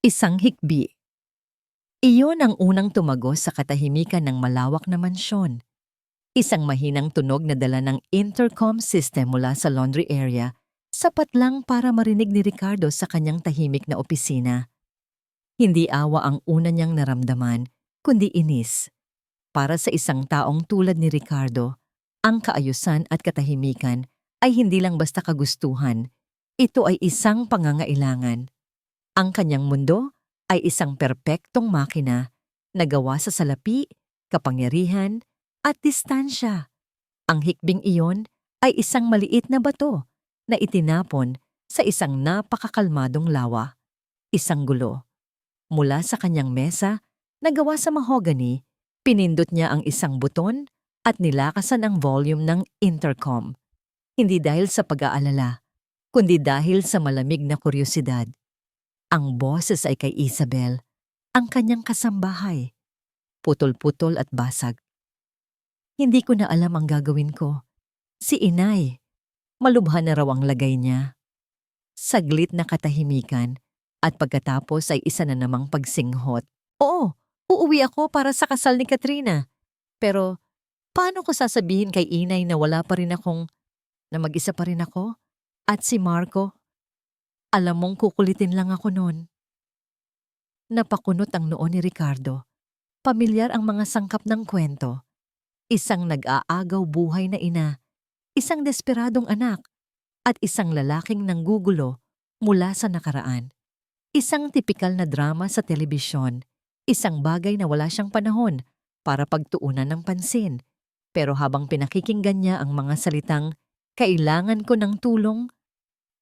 Isang hikbi. Iyon ang unang tumagos sa katahimikan ng malawak na mansyon. Isang mahinang tunog na dala ng intercom system mula sa laundry area, sapat lang para marinig ni Ricardo sa kanyang tahimik na opisina. Hindi awa ang una niyang naramdaman, kundi inis. Para sa isang taong tulad ni Ricardo, ang kaayusan at katahimikan ay hindi lang basta kagustuhan. Ito ay isang pangangailangan. Ang kanyang mundo ay isang perpektong makina na gawa sa salapi, kapangyarihan, at distansya. Ang hikbing iyon ay isang maliit na bato na itinapon sa isang napakakalmadong lawa. Isang gulo. Mula sa kanyang mesa na gawa sa mahogany, pinindot niya ang isang buton at nilakasan ang volume ng intercom. Hindi dahil sa pag-aalala, kundi dahil sa malamig na kuryosidad. Ang boses ay kay Isabel, ang kanyang kasambahay. Putol-putol at basag. Hindi ko na alam ang gagawin ko. Si Inay, malubha na raw ang lagay niya. Saglit na katahimikan at pagkatapos ay isa na namang pagsinghot. Oo, uuwi ako para sa kasal ni Katrina. Pero paano ko sasabihin kay Inay na wala pa rin akong, na mag-isa pa rin ako? At si Marco? Alam mong kukulitin lang ako noon. Napakunot ang noo ni Ricardo. Pamilyar ang mga sangkap ng kwento. Isang nag-aagaw buhay na ina, isang desperadong anak, at isang lalaking nanggugulo mula sa nakaraan. Isang tipikal na drama sa telebisyon, isang bagay na wala siyang panahon para pagtuunan ng pansin. Pero habang pinakikinggan niya ang mga salitang, "Kailangan ko ng tulong,"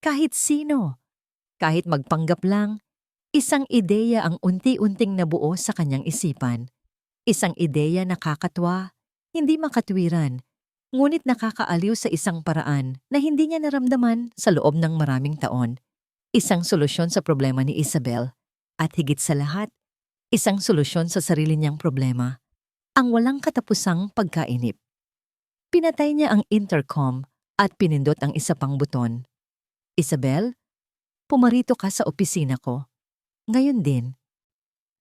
kahit sino, kahit magpanggap lang, isang ideya ang unti-unting nabuo sa kanyang isipan. Isang ideya na kakatwa, hindi makatwiran, ngunit nakakaaliw sa isang paraan na hindi niya naramdaman sa loob ng maraming taon. Isang solusyon sa problema ni Isabel, at higit sa lahat, isang solusyon sa sarili niyang problema, ang walang katapusang pagkainip. Pinatay niya ang intercom at pinindot ang isa pang buton. "Isabel, pumarito ka sa opisina ko." Ngayon din.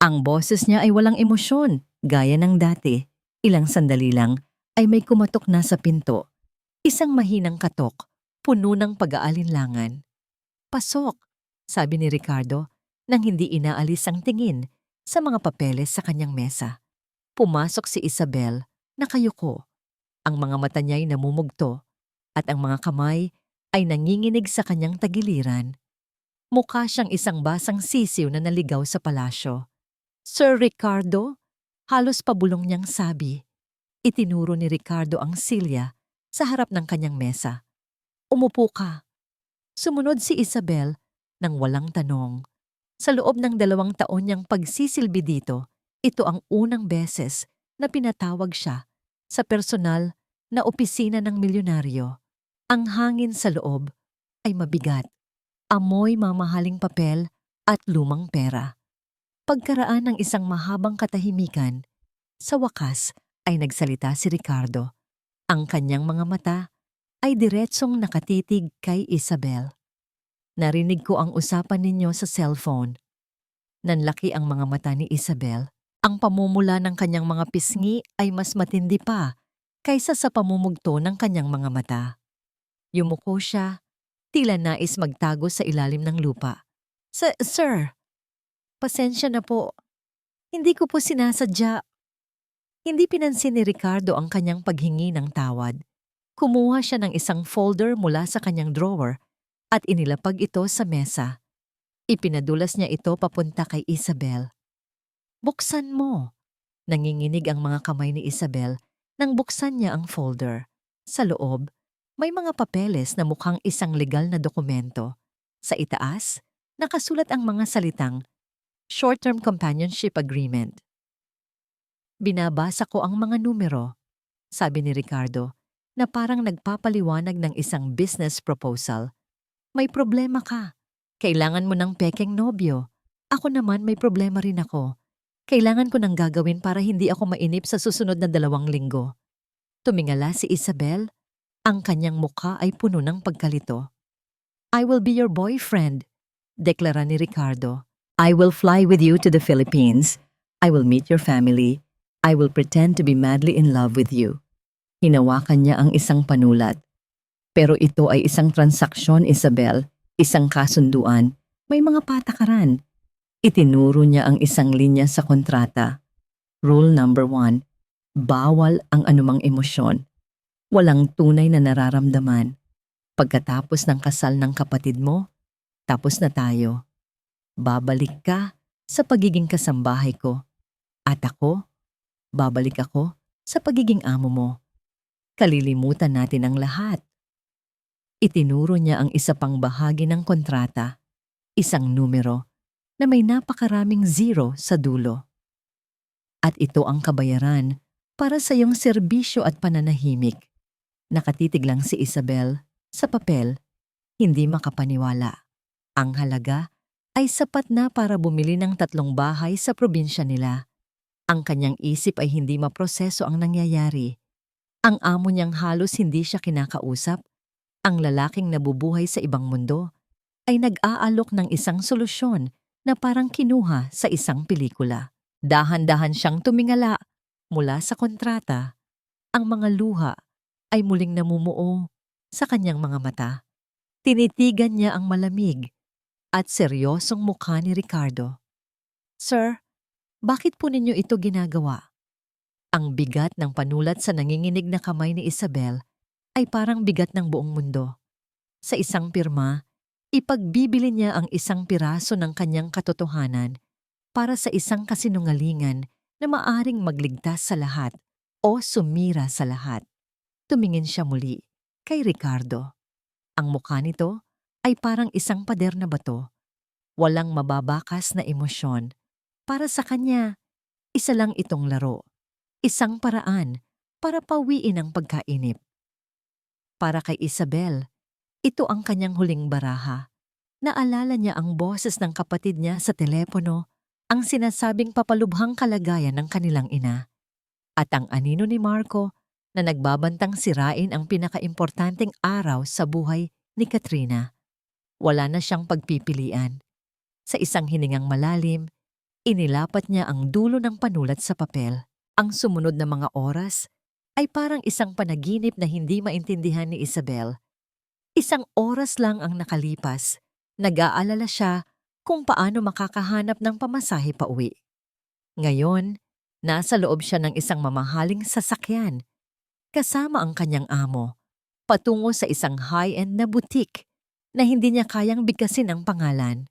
Ang boses niya ay walang emosyon, gaya ng dati. Ilang sandali lang ay may kumatok na sa pinto. Isang mahinang katok, puno ng pag-aalinlangan. "Pasok," sabi ni Ricardo nang hindi inaalis ang tingin sa mga papeles sa kanyang mesa. Pumasok si Isabel, nakayuko. Ang mga mata niya ay namumugto at ang mga kamay ay nanginginig sa kanyang tagiliran. Mukha siyang isang basang sisiw na naligaw sa palasyo. "Sir Ricardo?" Halos pabulong niyang sabi. Itinuro ni Ricardo ang silya sa harap ng kanyang mesa. "Umupo ka." Sumunod si Isabel nang walang tanong. Sa loob ng 2 taon niyang pagsisilbi dito, ito ang unang beses na pinatawag siya sa personal na opisina ng milyonaryo. Ang hangin sa loob ay mabigat. Amoy mamahaling papel at lumang pera. Pagkaraan ng isang mahabang katahimikan, sa wakas ay nagsalita si Ricardo. Ang kanyang mga mata ay diretsong nakatitig kay Isabel. "Narinig ko ang usapan ninyo sa cellphone." Nanlaki ang mga mata ni Isabel. Ang pamumula ng kanyang mga pisngi ay mas matindi pa kaysa sa pamumugto ng kanyang mga mata. Yumuko siya, tila nais magtago sa ilalim ng lupa. Sir, pasensya na po. Hindi ko po sinasadya." Hindi pinansin ni Ricardo ang kanyang paghingi ng tawad. Kumuha siya ng isang folder mula sa kanyang drawer at inilapag ito sa mesa. Ipinadulas niya ito papunta kay Isabel. "Buksan mo." Nanginginig ang mga kamay ni Isabel nang buksan niya ang folder. Sa loob, may mga papeles na mukhang isang legal na dokumento. Sa itaas, nakasulat ang mga salitang Short-Term Companionship Agreement. "Binabasa ko ang mga numero," sabi ni Ricardo, na parang nagpapaliwanag ng isang business proposal. "May problema ka. Kailangan mo ng pekeng nobyo. Ako naman may problema rin ako. Kailangan ko ng gagawin para hindi ako mainip sa susunod na 2 linggo." Tumingala si Isabel. Ang kanyang mukha ay puno ng pagkalito. "I will be your boyfriend," deklara ni Ricardo. I will fly with you to the Philippines. I will meet your family. I will pretend to be madly in love with you. Hinawakan niya ang isang panulat. Pero ito ay isang transaksyon, Isabel. Isang kasunduan. May mga patakaran. Itinuro niya ang isang linya sa kontrata. Rule number 1. Bawal ang anumang emosyon. Walang tunay na nararamdaman. Pagkatapos ng kasal ng kapatid mo, tapos na tayo. Babalik ka sa pagiging kasambahay ko. At ako, babalik ako sa pagiging amo mo. Kalilimutan natin ang lahat. Itinuro niya ang isa pang bahagi ng kontrata, isang numero na may napakaraming zero sa dulo. At ito ang kabayaran para sa iyong serbisyo at pananahimik. Nakatitig lang si Isabel sa papel, hindi makapaniwala. Ang halaga ay sapat na para bumili ng 3 bahay sa probinsya nila. Ang kanyang isip ay hindi maproseso ang nangyayari. Ang amo niyang halos hindi siya kinakausap. Ang lalaking nabubuhay sa ibang mundo ay nag-aalok ng isang solusyon na parang kinuha sa isang pelikula. Dahan-dahan siyang tumingala mula sa kontrata. Ang mga luha ay muling namumuo sa kanyang mga mata. Tinitigan niya ang malamig at seryosong mukha ni Ricardo. Sir, bakit po ninyo ito ginagawa? Ang bigat ng panulat sa nanginginig na kamay ni Isabel ay parang bigat ng buong mundo. Sa isang pirma, ipagbibili niya ang isang piraso ng kanyang katotohanan para sa isang kasinungalingan na maaring magligtas sa lahat o sumira sa lahat. Tumingin siya muli kay Ricardo. Ang mukha nito ay parang isang pader na bato. Walang mababakas na emosyon. Para sa kanya, isa lang itong laro. Isang paraan para pawiin ang pagkainip. Para kay Isabel, ito ang kanyang huling baraha. Naalala niya ang boses ng kapatid niya sa telepono, ang sinasabing papalubhang kalagayan ng kanilang ina. At ang anino ni Marco na nagbabantang sirain ang pinakaimportanteng araw sa buhay ni Katrina. Wala na siyang pagpipilian. Sa isang hiningang malalim, inilapat niya ang dulo ng panulat sa papel. Ang sumunod na mga oras ay parang isang panaginip na hindi maintindihan ni Isabel. Isang oras lang ang nakalipas. Nag-aalala siya kung paano makakahanap ng pamasahe pauwi. Ngayon, nasa loob siya ng isang mamahaling sasakyan. Kasama ang kanyang amo, patungo sa isang high-end na boutique na hindi niya kayang bigkasin ang pangalan.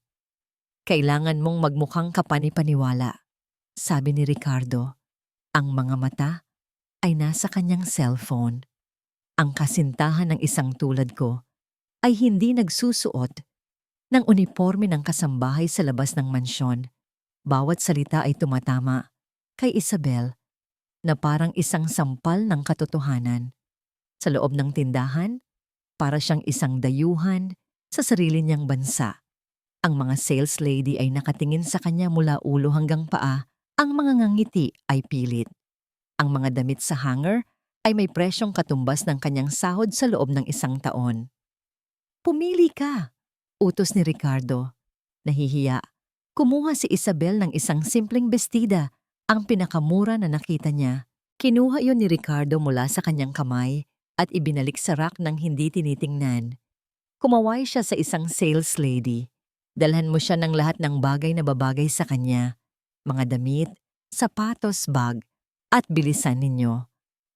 Kailangan mong magmukhang kapani-paniwala, sabi ni Ricardo. Ang mga mata ay nasa kanyang cellphone. Ang kasintahan ng isang tulad ko ay hindi nagsusuot ng uniforme ng kasambahay sa labas ng mansyon. Bawat salita ay tumatama kay Isabel na parang isang sampal ng katotohanan. Sa loob ng tindahan, para siyang isang dayuhan sa sarili niyang bansa. Ang mga sales lady ay nakatingin sa kanya mula ulo hanggang paa. Ang mga ngangiti ay pilit. Ang mga damit sa hanger ay may presyong katumbas ng kanyang sahod sa loob ng 1 taon. Pumili ka, utos ni Ricardo. Nahihiya, kumuha si Isabel ng isang simpleng bestida, ang pinakamura na nakita niya. Kinuha yon ni Ricardo mula sa kanyang kamay at ibinalik sa rack ng hindi tinitingnan. Kumaway siya sa isang sales lady. Dalhan mo siya ng lahat ng bagay na babagay sa kanya. Mga damit, sapatos, bag, at bilisan ninyo.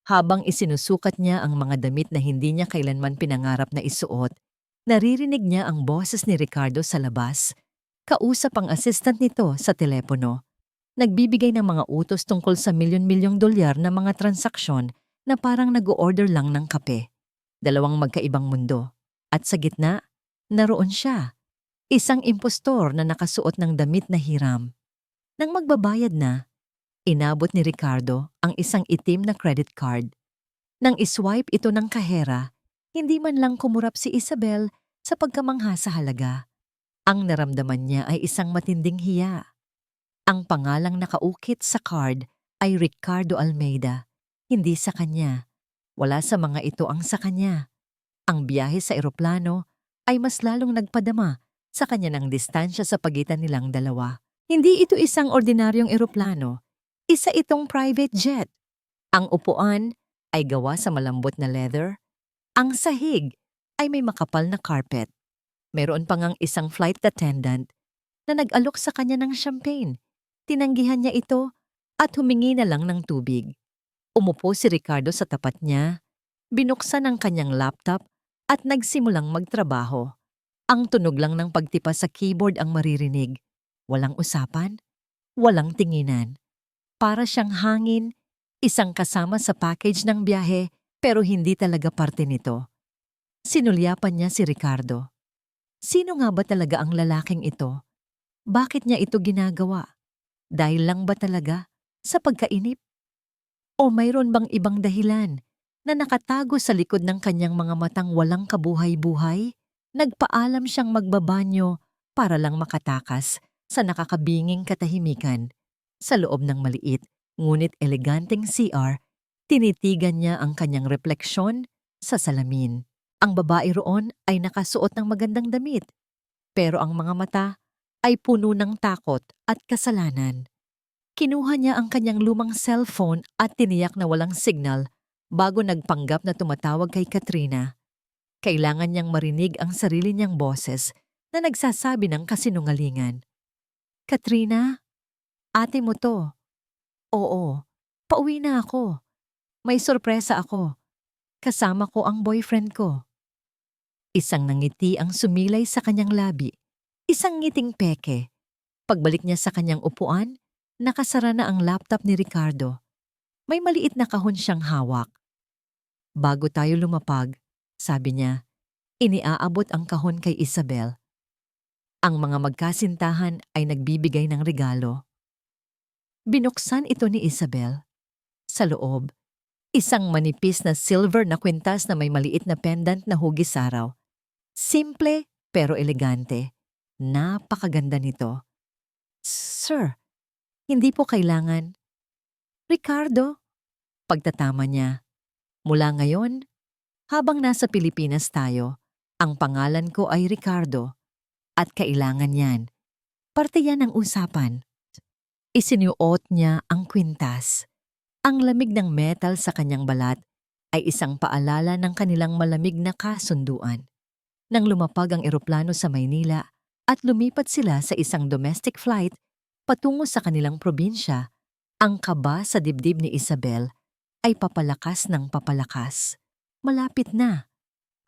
Habang isinusukat niya ang mga damit na hindi niya kailanman pinangarap na isuot, naririnig niya ang boses ni Ricardo sa labas. Kausap ang assistant nito sa telepono. Nagbibigay ng mga utos tungkol sa milyon-milyong dolyar na mga transaksyon na parang nag-o-order lang ng kape. 2 magkaibang mundo. At sa gitna, naroon siya. Isang impostor na nakasuot ng damit na hiram. Nang magbabayad na, inabot ni Ricardo ang isang itim na credit card. Nang iswipe ito ng kahera, hindi man lang kumurap si Isabel sa pagkamangha sa halaga. Ang naramdaman niya ay isang matinding hiya. Ang pangalang nakaukit sa card ay Ricardo Almeida, hindi sa kanya. Wala sa mga ito ang sa kanya. Ang biyahe sa eroplano ay mas lalong nagpadama sa kanya ng distansya sa pagitan nilang dalawa. Hindi ito isang ordinaryong eroplano, isa itong private jet. Ang upuan ay gawa sa malambot na leather, ang sahig ay may makapal na carpet. Meron pa ngang isang flight attendant na nag-alok sa kanya ng champagne. Tinanggihan niya ito at humingi na lang ng tubig. Umupo si Ricardo sa tapat niya, binuksan ang kanyang laptop at nagsimulang magtrabaho. Ang tunog lang ng pagtipa sa keyboard ang maririnig. Walang usapan, walang tinginan. Para siyang hangin, isang kasama sa package ng biyahe pero hindi talaga parte nito. Sinulyapan niya si Ricardo. Sino nga ba talaga ang lalaking ito? Bakit niya ito ginagawa? Dahil lang ba talaga sa pagkainip? O mayroon bang ibang dahilan na nakatago sa likod ng kanyang mga matang walang kabuhay-buhay? Nagpaalam siyang magbabanyo para lang makatakas sa nakakabinging katahimikan. Sa loob ng maliit, ngunit eleganteng CR, tinitigan niya ang kanyang refleksyon sa salamin. Ang babae roon ay nakasuot ng magandang damit, pero ang mga mata ay puno ng takot at kasalanan. Kinuha niya ang kanyang lumang cellphone at tiniyak na walang signal bago nagpanggap na tumatawag kay Katrina. Kailangan niyang marinig ang sarili niyang boses na nagsasabi ng kasinungalingan. Katrina, ate mo to. Oo, pauwi na ako. May sorpresa ako. Kasama ko ang boyfriend ko. Isang nangiti ang sumilay sa kanyang labi. Isang ngiting peke. Pagbalik niya sa kanyang upuan, nakasara na ang laptop ni Ricardo. May maliit na kahon siyang hawak. Bago tayo lumapag, sabi niya, iniaabot ang kahon kay Isabel. Ang mga magkasintahan ay nagbibigay ng regalo. Binuksan ito ni Isabel. Sa loob, isang manipis na silver na kwintas na may maliit na pendant na hugis araw. Simple pero elegante. Napakaganda nito. Sir, hindi po kailangan. Ricardo, pagtatama niya. Mula ngayon, habang nasa Pilipinas tayo, ang pangalan ko ay Ricardo at kailangan yan. Parte yan ng usapan. Isinuot niya ang kwintas. Ang lamig ng metal sa kanyang balat ay isang paalala ng kanilang malamig na kasunduan. Nang lumapag ang eroplano sa Maynila at lumipat sila sa isang domestic flight patungo sa kanilang probinsya, ang kaba sa dibdib ni Isabel ay papalakas ng papalakas. Malapit na.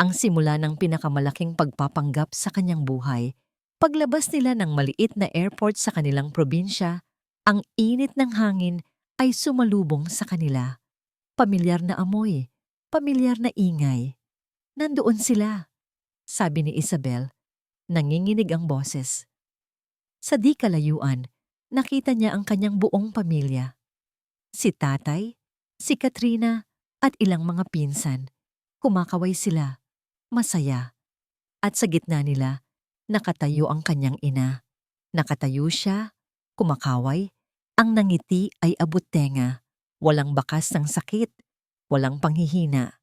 Ang simula ng pinakamalaking pagpapanggap sa kanyang buhay. Paglabas nila ng maliit na airport sa kanilang probinsya, ang init ng hangin ay sumalubong sa kanila. Pamilyar na amoy, pamilyar na ingay. Nandoon sila, sabi ni Isabel. Nanginginig ang boses. Sa di kalayuan, nakita niya ang kanyang buong pamilya. Si tatay, si Katrina, at ilang mga pinsan. Kumakaway sila, masaya. At sa gitna nila, nakatayo ang kanyang ina. Nakatayo siya, kumakaway. Ang nangiti ay abot-tenga. Walang bakas ng sakit, walang panghihina.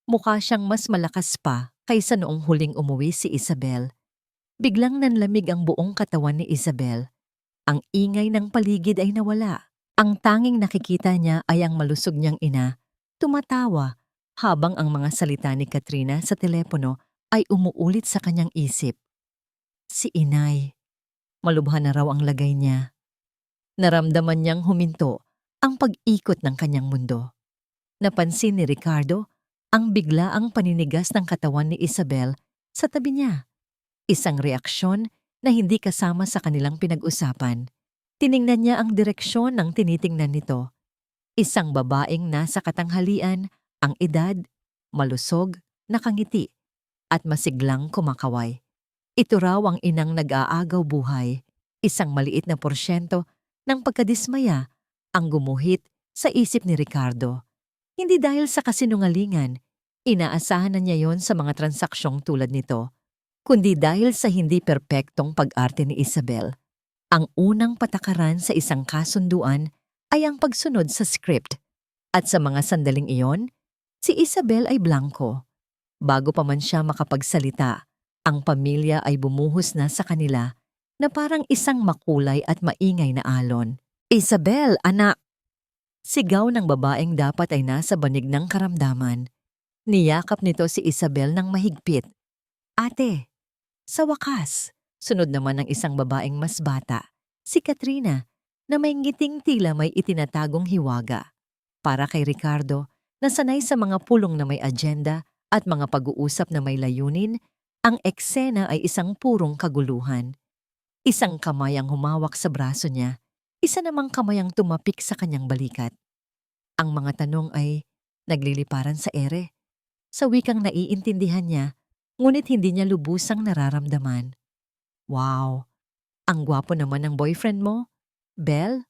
Mukha siyang mas malakas pa kaysa noong huling umuwi si Isabel. Biglang nanlamig ang buong katawan ni Isabel. Ang ingay ng paligid ay nawala. Ang tanging nakikita niya ay ang malusog niyang ina, tumatawa, habang ang mga salita ni Katrina sa telepono ay umuulit sa kanyang isip. Si inay. Malubha na raw ang lagay niya. Naramdaman niyang huminto ang pag-ikot ng kanyang mundo. Napansin ni Ricardo ang biglaang paninigas ng katawan ni Isabel sa tabi niya. Isang reaksyon na hindi kasama sa kanilang pinag-usapan. Tiningnan niya ang direksyon ng tinitingnan nito. Isang babaeng nasa katanghalian, ang edad, malusog, nakangiti, at masiglang kumakaway. Ito raw ang inang nag-aagaw buhay. Isang maliit na porsyento ng pagkadismaya ang gumuhit sa isip ni Ricardo. Hindi dahil sa kasinungalingan, inaasahan na niya yon sa mga transaksyong tulad nito, kundi dahil sa hindi perpektong pag-arte ni Isabel. Ang unang patakaran sa isang kasunduan ay ang pagsunod sa script. At sa mga sandaling iyon, si Isabel ay blanko. Bago pa man siya makapagsalita, Ang pamilya ay bumuhos na sa kanila na parang isang makulay at maingay na alon. Isabel, anak! Sigaw ng babaeng dapat ay nasa banig ng karamdaman. Niyakap nito si Isabel ng mahigpit. Ate! Sa wakas, sunod naman ng isang babaeng mas bata, si Katrina, na may ngiting tila may itinatagong hiwaga. Para kay Ricardo, na sanay sa mga pulong na may agenda at mga pag-uusap na may layunin, ang eksena ay isang purong kaguluhan. Isang kamay ang humawak sa braso niya, isa namang kamay ang tumapik sa kanyang balikat. Ang mga tanong ay nagliliparan sa ere, sa wikang naiintindihan niya, ngunit hindi niya lubusang nararamdaman. Wow, ang gwapo naman ng boyfriend mo. Belle?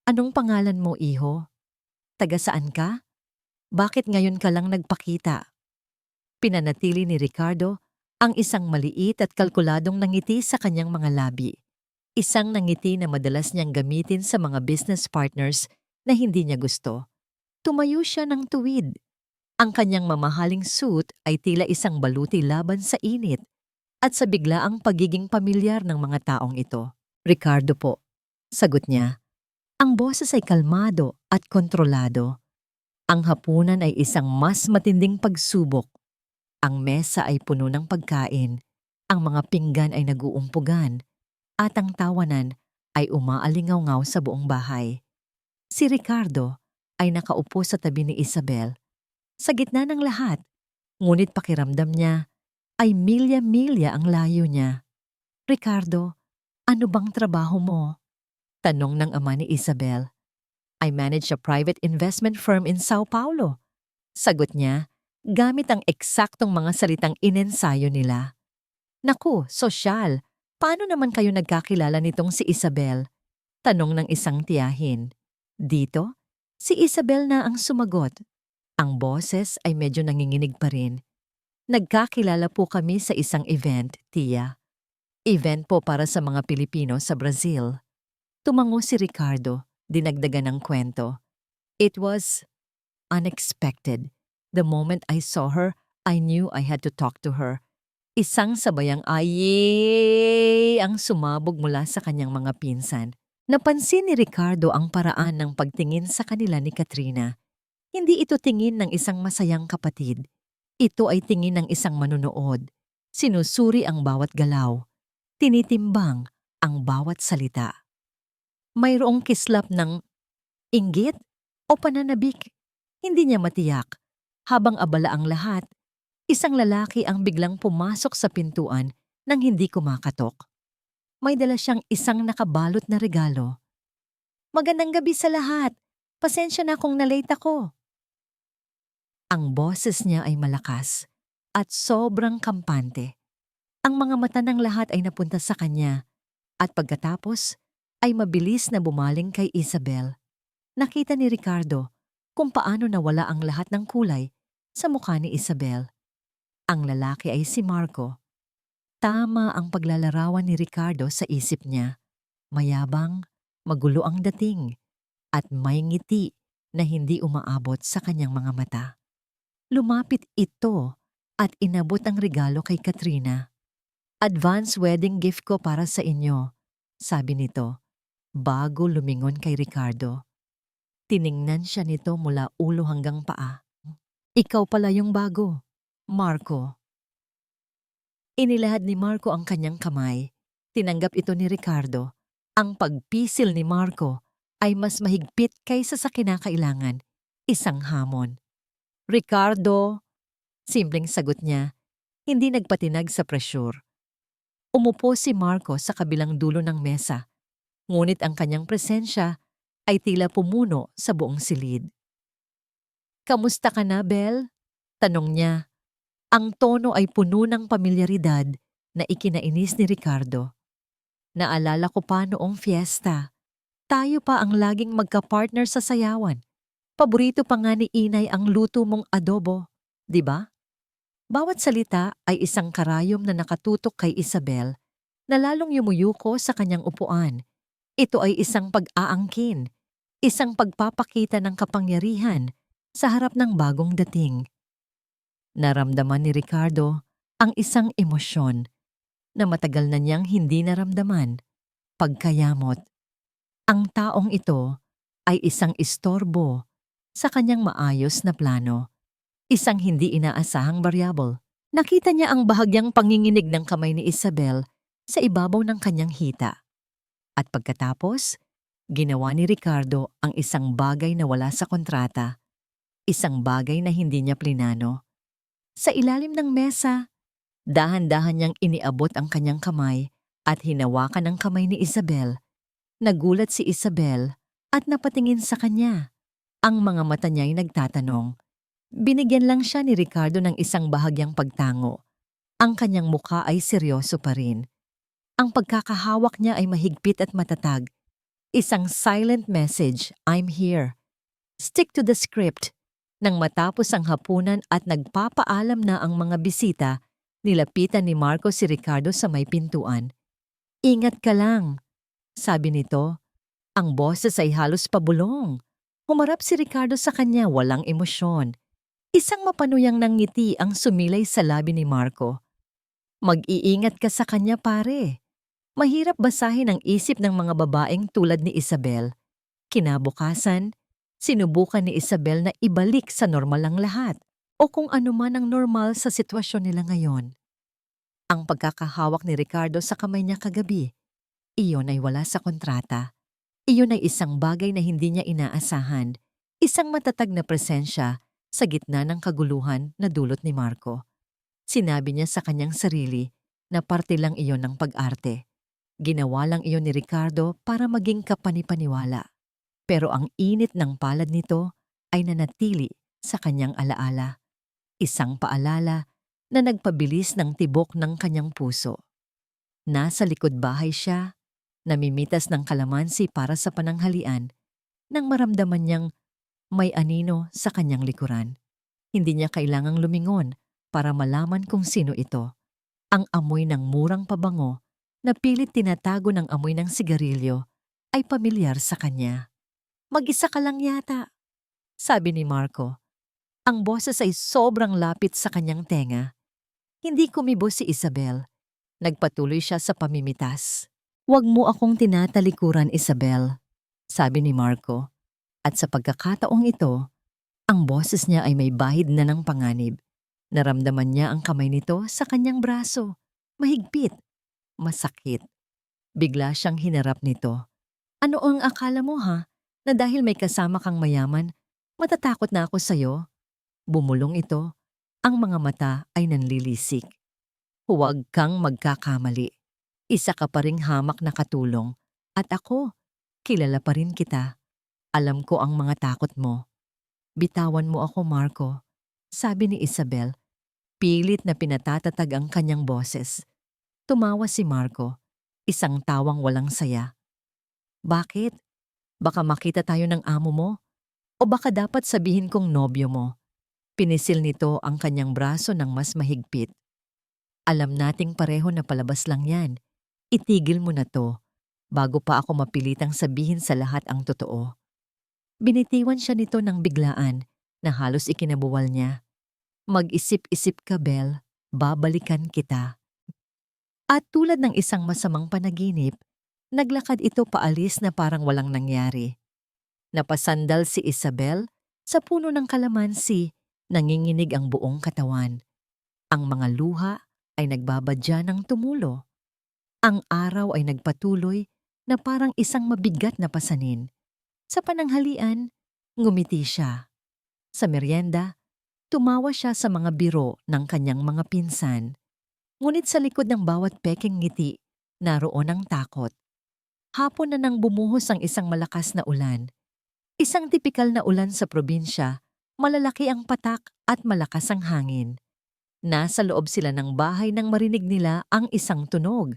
Anong pangalan mo, iho? Taga saan ka? Bakit ngayon ka lang nagpakita? Pinanatili ni Ricardo ang isang maliit at kalkuladong nangiti sa kanyang mga labi. Isang nangiti na madalas niyang gamitin sa mga business partners na hindi niya gusto. Tumayo siya ng tuwid. Ang kanyang mamahaling suit ay tila isang baluti laban sa init at sa biglaang pagiging pamilyar ng mga taong ito. Ricardo po, sagot niya. Ang boses ay kalmado at kontrolado. Ang hapunan ay isang mas matinding pagsubok. Ang mesa ay puno ng pagkain, ang mga pinggan ay naguumpugan, at ang tawanan ay umaalingaw-ngaw sa buong bahay. Si Ricardo ay nakaupo sa tabi ni Isabel, sa gitna ng lahat, ngunit pakiramdam niya ay milya-milya ang layo niya. Ricardo, ano bang trabaho mo? Tanong ng ama ni Isabel. I manage a private investment firm in Sao Paulo. Sagot niya, gamit ang eksaktong mga salitang inensayo nila. Naku, sosyal, paano naman kayo nagkakilala nitong si Isabel? Tanong ng isang tiyahin. Dito, si Isabel na ang sumagot. Ang boses ay medyo nanginginig pa rin. Nagkakilala po kami sa isang event, tiya. Event po para sa mga Pilipino sa Brazil. Tumango si Ricardo, dinagdagan ng kwento. It was unexpected. The moment I saw her, I knew I had to talk to her. Isang sabayang ayee ang sumabog mula sa kanyang mga pinsan. Napansin ni Ricardo ang paraan ng pagtingin sa kanila ni Katrina. Hindi ito tingin ng isang masayang kapatid. Ito ay tingin ng isang manunood. Sinusuri ang bawat galaw. Tinitimbang ang bawat salita. Mayroong kislap ng inggit o pananabik. Hindi niya matiyak. Habang abala ang lahat, isang lalaki ang biglang pumasok sa pintuan nang hindi kumakatok. May dala siyang isang nakabalot na regalo. Magandang gabi sa lahat. Pasensya na kung nalate ako. Ang boses niya ay malakas at sobrang kampante. Ang mga mata ng lahat ay napunta sa kanya at pagkatapos ay mabilis na bumaling kay Isabel. Nakita ni Ricardo kung paano nawala ang lahat ng kulay sa mukha ni Isabel. Ang lalaki ay si Marco. Tama ang paglalarawan ni Ricardo sa isip niya. Mayabang, magulo ang dating, at may ngiti na hindi umaabot sa kanyang mga mata. Lumapit ito at inabot ang regalo kay Katrina. Advance wedding gift ko para sa inyo, sabi nito, bago lumingon kay Ricardo. Tiningnan siya nito mula ulo hanggang paa. Ikaw pala yung bago, Marco. Inilahad ni Marco ang kanyang kamay. Tinanggap ito ni Ricardo. Ang pagpisil ni Marco ay mas mahigpit kaysa sa kinakailangan. Isang hamon. Ricardo, simpleng sagot niya, hindi nagpatinag sa presyur. Umupo si Marco sa kabilang dulo ng mesa, ngunit ang kanyang presensya ay tila pumuno sa buong silid. Kamusta ka na, Belle? Tanong niya. Ang tono ay puno ng pamilyaridad na ikinainis ni Ricardo. Naalala ko pa noong fiesta. Tayo pa ang laging magka-partner sa sayawan. Paborito pa nga ni Inay ang luto mong adobo, di ba? Bawat salita ay isang karayom na nakatutok kay Isabel na lalong yumuyuko sa kanyang upuan. Ito ay isang pag-aangkin, isang pagpapakita ng kapangyarihan sa harap ng bagong dating. Naramdaman ni Ricardo ang isang emosyon na matagal na niyang hindi naramdaman, pagkayamot. Ang taong ito ay isang istorbo sa kanyang maayos na plano, isang hindi inaasahang variable. Nakita niya ang bahagyang panginginig ng kamay ni Isabel sa ibabaw ng kanyang hita. At pagkatapos, ginawa ni Ricardo ang isang bagay na wala sa kontrata, isang bagay na hindi niya plinano. Sa ilalim ng mesa, dahan-dahan niyang iniabot ang kanyang kamay at hinawakan ang kamay ni Isabel. Nagulat si Isabel at napatingin sa kanya. Ang mga mata niya'y nagtatanong. Binigyan lang siya ni Ricardo ng isang bahagyang pagtango. Ang kanyang mukha ay seryoso pa rin. Ang pagkakahawak niya ay mahigpit at matatag. Isang silent message, I'm here. Stick to the script. Nang matapos ang hapunan at nagpapaalam na ang mga bisita, nilapitan ni Marco si Ricardo sa may pintuan. Ingat ka lang, sabi nito. Ang boses ay halos pabulong. Humarap si Ricardo sa kanya, walang emosyon. Isang mapanuyang ngiti ang sumilay sa labi ni Marco. Mag-iingat ka sa kanya, pare. Mahirap basahin ang isip ng mga babaeng tulad ni Isabel. Kinabukasan, sinubukan ni Isabel na ibalik sa normal ang lahat o kung ano man ang normal sa sitwasyon nila ngayon. Ang pagkakahawak ni Ricardo sa kamay niya kagabi, iyon ay wala sa kontrata. Iyon ay isang bagay na hindi niya inaasahan, isang matatag na presensya sa gitna ng kaguluhan na dulot ni Marco. Sinabi niya sa kanyang sarili na parte lang iyon ng pag-arte. Ginawa lang iyon ni Ricardo para maging kapanipaniwala. Pero ang init ng palad nito ay nanatili sa kanyang alaala. Isang paalala na nagpabilis ng tibok ng kanyang puso. Nasa likod bahay siya, namimitas ng kalamansi para sa pananghalian, nang maramdaman niyang may anino sa kanyang likuran. Hindi niya kailangang lumingon para malaman kung sino ito. Ang amoy ng murang pabango na pilit tinatago ng amoy ng sigarilyo ay pamilyar sa kanya. Mag-isa ka lang yata, sabi ni Marco. Ang boses ay sobrang lapit sa kanyang tenga. Hindi kumibo si Isabel. Nagpatuloy siya sa pamimitas. Huwag mo akong tinatalikuran, Isabel, sabi ni Marco. At sa pagkakataong ito, ang boses niya ay may bahid na ng panganib. Naramdaman niya ang kamay nito sa kanyang braso. Mahigpit. Masakit. Bigla siyang hinarap nito. Ano ang akala mo ha? Na dahil may kasama kang mayaman, matatakot na ako sa'yo? Bumulong ito. Ang mga mata ay nanlilisik. Huwag kang magkakamali. Isa ka pa ring hamak na katulong. At ako, kilala pa rin kita. Alam ko ang mga takot mo. Bitawan mo ako, Marco, sabi ni Isabel. Pilit na pinatatatag ang kanyang boses. Tumawa si Marco, isang tawang walang saya. Bakit? Baka makita tayo ng amo mo? O baka dapat sabihin kong nobyo mo? Pinisil nito ang kanyang braso ng mas mahigpit. Alam nating pareho na palabas lang yan. Itigil mo na to, bago pa ako mapilitang sabihin sa lahat ang totoo. Binitiwan siya nito ng biglaan na halos ikinabuwal niya. Mag-isip-isip ka, Bel, babalikan kita. At tulad ng isang masamang panaginip, naglakad ito paalis na parang walang nangyari. Napasandal si Isabel sa puno ng kalamansi, nanginginig ang buong katawan. Ang mga luha ay nagbabadya ng tumulo. Ang araw ay nagpatuloy na parang isang mabigat na pasanin. Sa pananghalian, ngumiti siya. Sa merienda, tumawa siya sa mga biro ng kanyang mga pinsan. Ngunit sa likod ng bawat pekeng ngiti, naroon ang takot. Hapon na nang bumuhos ang isang malakas na ulan. Isang tipikal na ulan sa probinsya, malalaki ang patak at malakas ang hangin. Nasa loob sila ng bahay nang marinig nila ang isang tunog.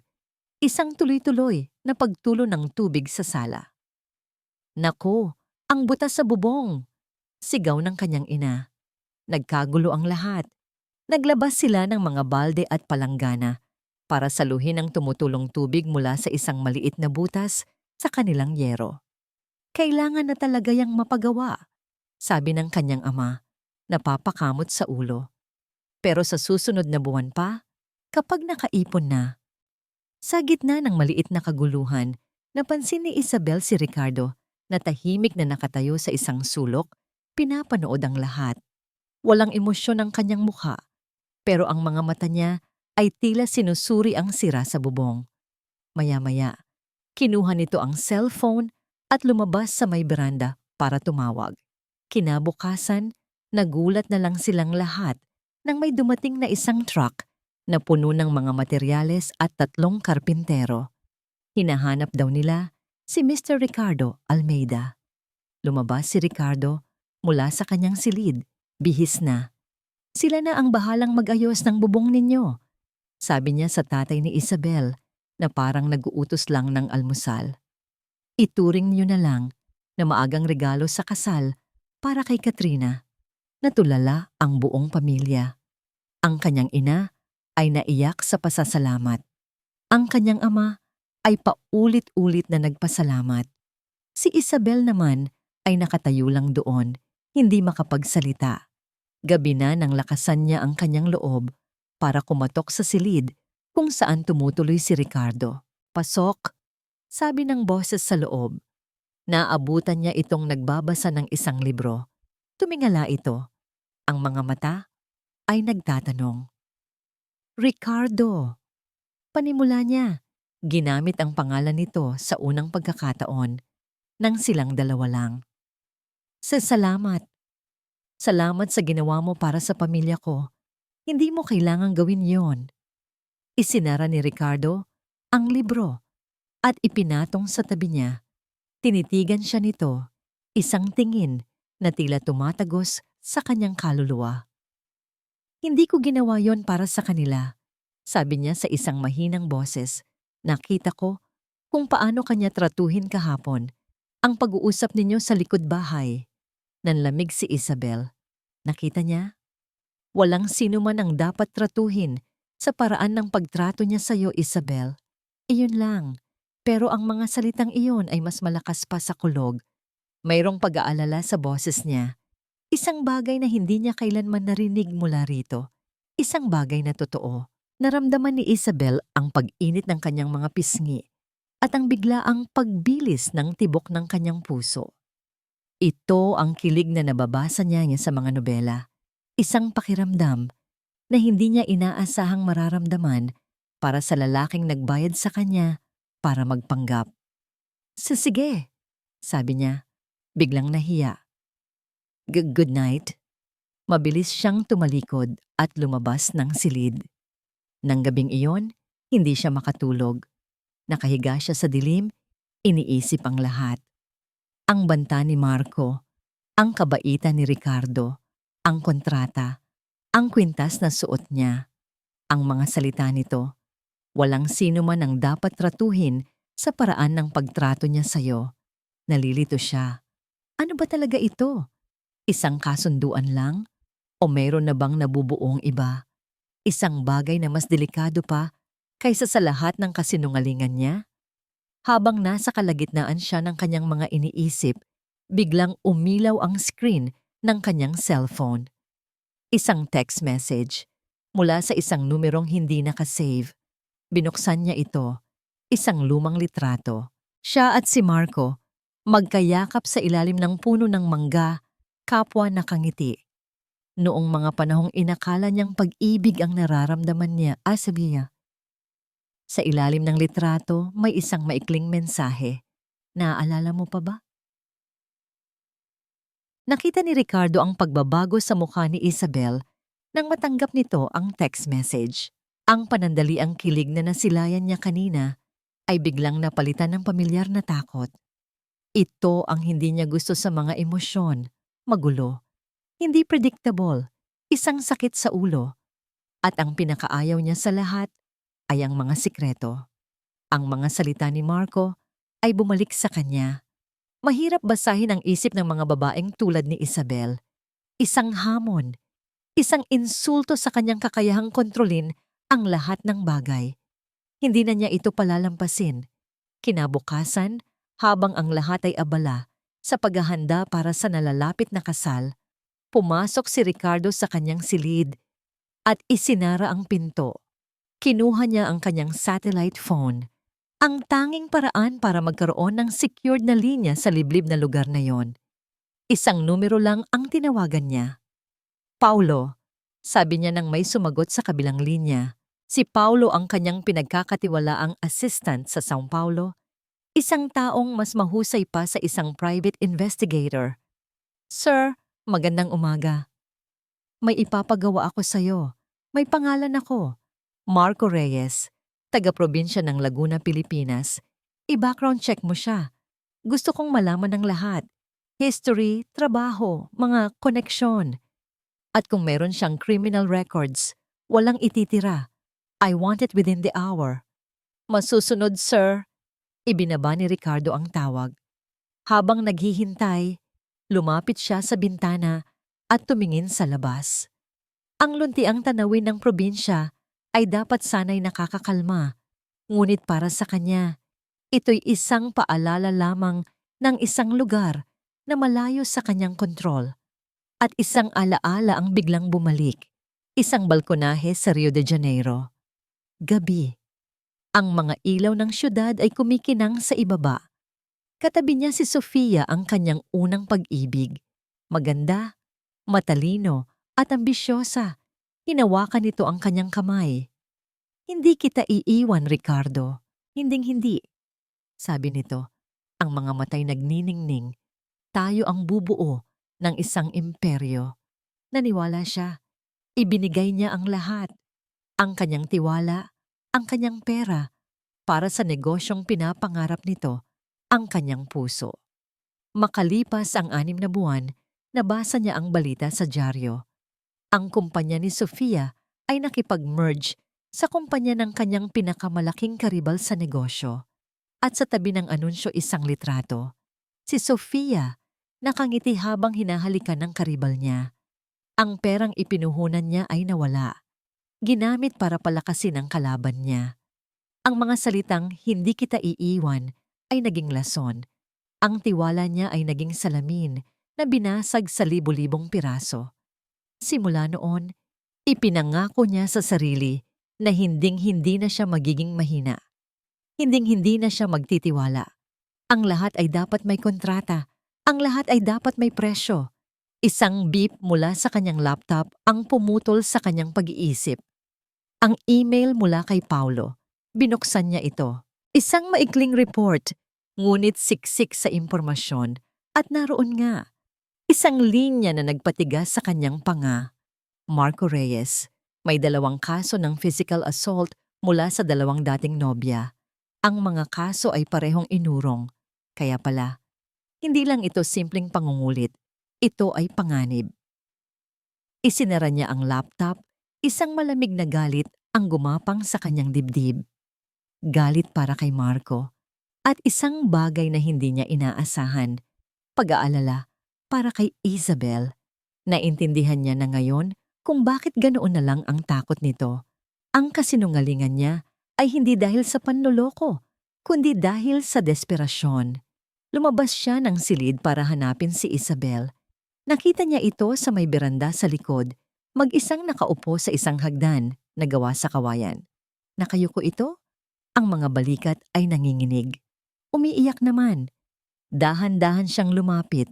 Isang tuloy-tuloy na pagtulo ng tubig sa sala. Naku, ang butas sa bubong! Sigaw ng kanyang ina. Nagkagulo ang lahat. Naglabas sila ng mga balde at palanggana para saluhin ang tumutulong tubig mula sa isang maliit na butas sa kanilang yero. Kailangan na talaga yang mapagawa, sabi ng kanyang ama, napapakamot sa ulo. Pero sa susunod na buwan pa, Kapag nakaipon na, sa gitna ng maliit na kaguluhan, napansin ni Isabel si Ricardo na tahimik na nakatayo sa isang sulok, pinapanood ang lahat. Walang emosyon ang kanyang mukha, pero ang mga mata niya ay tila sinusuri ang sira sa bubong. Maya-maya, kinuha nito ang cellphone at lumabas sa may beranda para tumawag. Kinabukasan, nagulat na lang silang lahat nang may dumating na isang truck na puno ng mga materyales at 3 karpintero. Hinahanap daw nila si Mr. Ricardo Almeida. Lumabas si Ricardo mula sa kanyang silid, bihis na. Sila na ang bahalang mag-ayos ng bubong ninyo, sabi niya sa tatay ni Isabel na parang nag-uutos lang ng almusal. Ituring niyo na lang na maagang regalo sa kasal para kay Katrina. Natulala ang buong pamilya. Ang kanyang ina ay naiyak sa pasasalamat. Ang kanyang ama ay paulit-ulit na nagpasalamat. Si Isabel naman ay nakatayo lang doon, hindi makapagsalita. Gabi na nang lakasan niya ang kanyang loob para kumatok sa silid kung saan tumutuloy si Ricardo. Pasok, sabi ng boses sa loob. Naabutan niya itong nagbabasa ng isang libro. Tumingala ito. Ang mga mata ay nagtatanong. Ricardo. Panimula niya. Ginamit ang pangalan nito sa unang pagkakataon nang silang dalawa lang. Salamat. Salamat sa ginawa mo para sa pamilya ko. Hindi mo kailangang gawin yon. Isinara ni Ricardo ang libro at ipinatong sa tabi niya. Tinitigan siya nito, isang tingin na tila tumatagos sa kanyang kaluluwa. Hindi ko ginawa yon para sa kanila, sabi niya sa isang mahinang boses. Nakita ko kung paano kanya tratuhin kahapon ang pag-uusap ninyo sa likod bahay. Nanlamig si Isabel. Nakita niya? Walang sino man ang dapat tratuhin sa paraan ng pagtrato niya sa iyo, Isabel. Iyon lang. Pero ang mga salitang iyon ay mas malakas pa sa kulog. Mayroong pag-aalala sa boses niya. Isang bagay na hindi niya kailanman narinig mula rito. Isang bagay na totoo. Naramdaman ni Isabel ang pag-init ng kanyang mga pisngi at ang biglaang pagbilis ng tibok ng kanyang puso. Ito ang kilig na nababasa niya sa mga nobela. Isang pakiramdam na hindi niya inaasahang mararamdaman para sa lalaking nagbayad sa kanya para magpanggap. Sige, sabi niya, biglang nahiya. Good night. Mabilis siyang tumalikod at lumabas ng silid. Nang gabing iyon, hindi siya makatulog. Nakahiga siya sa dilim, iniisip ang lahat. Ang banta ni Marco, ang kabaitan ni Ricardo, ang kontrata, ang kwintas na suot niya. Ang mga salita nito, walang sino man ang dapat tratuhin sa paraan ng pagtrato niya sa'yo. Nalilito siya. Ano ba talaga ito? Isang kasunduan lang? O mayroon na bang nabubuong iba? Isang bagay na mas delikado pa kaysa sa lahat ng kasinungalingan niya? Habang nasa kalagitnaan siya ng kanyang mga iniisip, biglang umilaw ang screen ng kanyang cellphone. Isang text message mula sa isang numerong hindi nakasave. Binuksan niya ito, isang lumang litrato. Siya at si Marco, magkayakap sa ilalim ng puno ng mangga, kapwa nakangiti. Noong mga panahong inakala niyang pag-ibig ang nararamdaman niya, sabi niya. Sa ilalim ng litrato, may isang maikling mensahe. Naaalala mo pa ba? Nakita ni Ricardo ang pagbabago sa mukha ni Isabel nang matanggap nito ang text message. Ang panandaliang kilig na nasilayan niya kanina ay biglang napalitan ng pamilyar na takot. Ito ang hindi niya gusto sa mga emosyon, magulo. Hindi predictable, isang sakit sa ulo. At ang pinakaayaw niya sa lahat ay ang mga sikreto. Ang mga salita ni Marco ay bumalik sa kanya. Mahirap basahin ang isip ng mga babaeng tulad ni Isabel. Isang hamon, isang insulto sa kanyang kakayahang kontrolin ang lahat ng bagay. Hindi na niya ito palalampasin. Kinabukasan, habang ang lahat ay abala sa paghahanda para sa nalalapit na kasal, pumasok si Ricardo sa kanyang silid at isinara ang pinto. Kinuha niya ang kanyang satellite phone, ang tanging paraan para magkaroon ng secured na linya sa liblib na lugar na yon. Isang numero lang ang tinawagan niya. Paulo, sabi niya nang may sumagot sa kabilang linya. Si Paulo ang kanyang pinagkakatiwalaang assistant sa São Paulo, isang taong mas mahusay pa sa isang private investigator. Sir, magandang umaga. May ipapagawa ako sa'yo. May pangalan ako. Marco Reyes, taga-probinsya ng Laguna, Pilipinas. I-background check mo siya. Gusto kong malaman ng lahat. History, trabaho, mga koneksyon. At kung meron siyang criminal records, walang ititira. I want it within the hour. Masusunod, sir. Ibinaba ni Ricardo ang tawag. Habang naghihintay, lumapit siya sa bintana at tumingin sa labas. Ang luntiang tanawin ng probinsya ay dapat sana'y nakakakalma, ngunit para sa kanya, ito'y isang paalala lamang ng isang lugar na malayo sa kanyang kontrol. At isang alaala ang biglang bumalik, isang balkonahe sa Rio de Janeiro. Gabi. Ang mga ilaw ng syudad ay kumikinang sa ibaba. Katabi niya si Sofia, ang kanyang unang pag-ibig. Maganda, matalino, at ambisyosa. Hinawakan nito ang kanyang kamay. Hindi kita iiwan, Ricardo. Hinding-hindi. Sabi nito, ang mga matay nagniningning. Tayo ang bubuo ng isang imperyo. Naniwala siya. Ibinigay niya ang lahat. Ang kanyang tiwala, ang kanyang pera, para sa negosyong pinapangarap nito, ang kanyang puso. Makalipas ang 6 na buwan, nabasa niya ang balita sa dyaryo. Ang kumpanya ni Sofia ay nakipag-merge sa kumpanya ng kanyang pinakamalaking karibal sa negosyo. At sa tabi ng anunsyo isang litrato. Si Sofia, nakangiti habang hinahalikan ng karibal niya. Ang perang ipinuhunan niya ay nawala. Ginamit para palakasin ang kalaban niya. Ang mga salitang hindi kita iiwan ay naging lason. Ang tiwala niya ay naging salamin na binasag sa libo-libong piraso. Simula noon, ipinangako niya sa sarili na hinding-hindi na siya magiging mahina. Hinding-hindi na siya magtitiwala. Ang lahat ay dapat may kontrata. Ang lahat ay dapat may presyo. Isang beep mula sa kanyang laptop ang pumutol sa kanyang pag-iisip. Ang email mula kay Paulo. Binuksan niya ito. Isang maikling report, ngunit siksik sa impormasyon. At naroon nga, isang linya na nagpatigas sa kanyang panga. Marco Reyes, may 2 kaso ng physical assault mula sa 2 dating nobya. Ang mga kaso ay parehong inurong. Kaya pala, hindi lang ito simpleng pangungulit. Ito ay panganib. Isinara niya ang laptop, isang malamig na galit ang gumapang sa kanyang dibdib. Galit para kay Marco. At isang bagay na hindi niya inaasahan, pag-aalala para kay Isabel. Naintindihan niya na ngayon kung bakit ganoon na lang ang takot nito. Ang kasinungalingan niya ay hindi dahil sa panloloko, kundi dahil sa desperasyon. Lumabas siya ng silid para hanapin si Isabel. Nakita niya ito sa may beranda sa likod, mag-isang nakaupo sa isang hagdan na gawa sa kawayan. Nakayuko ito? Ang mga balikat ay nanginginig. Umiiyak naman. Dahan-dahan siyang lumapit.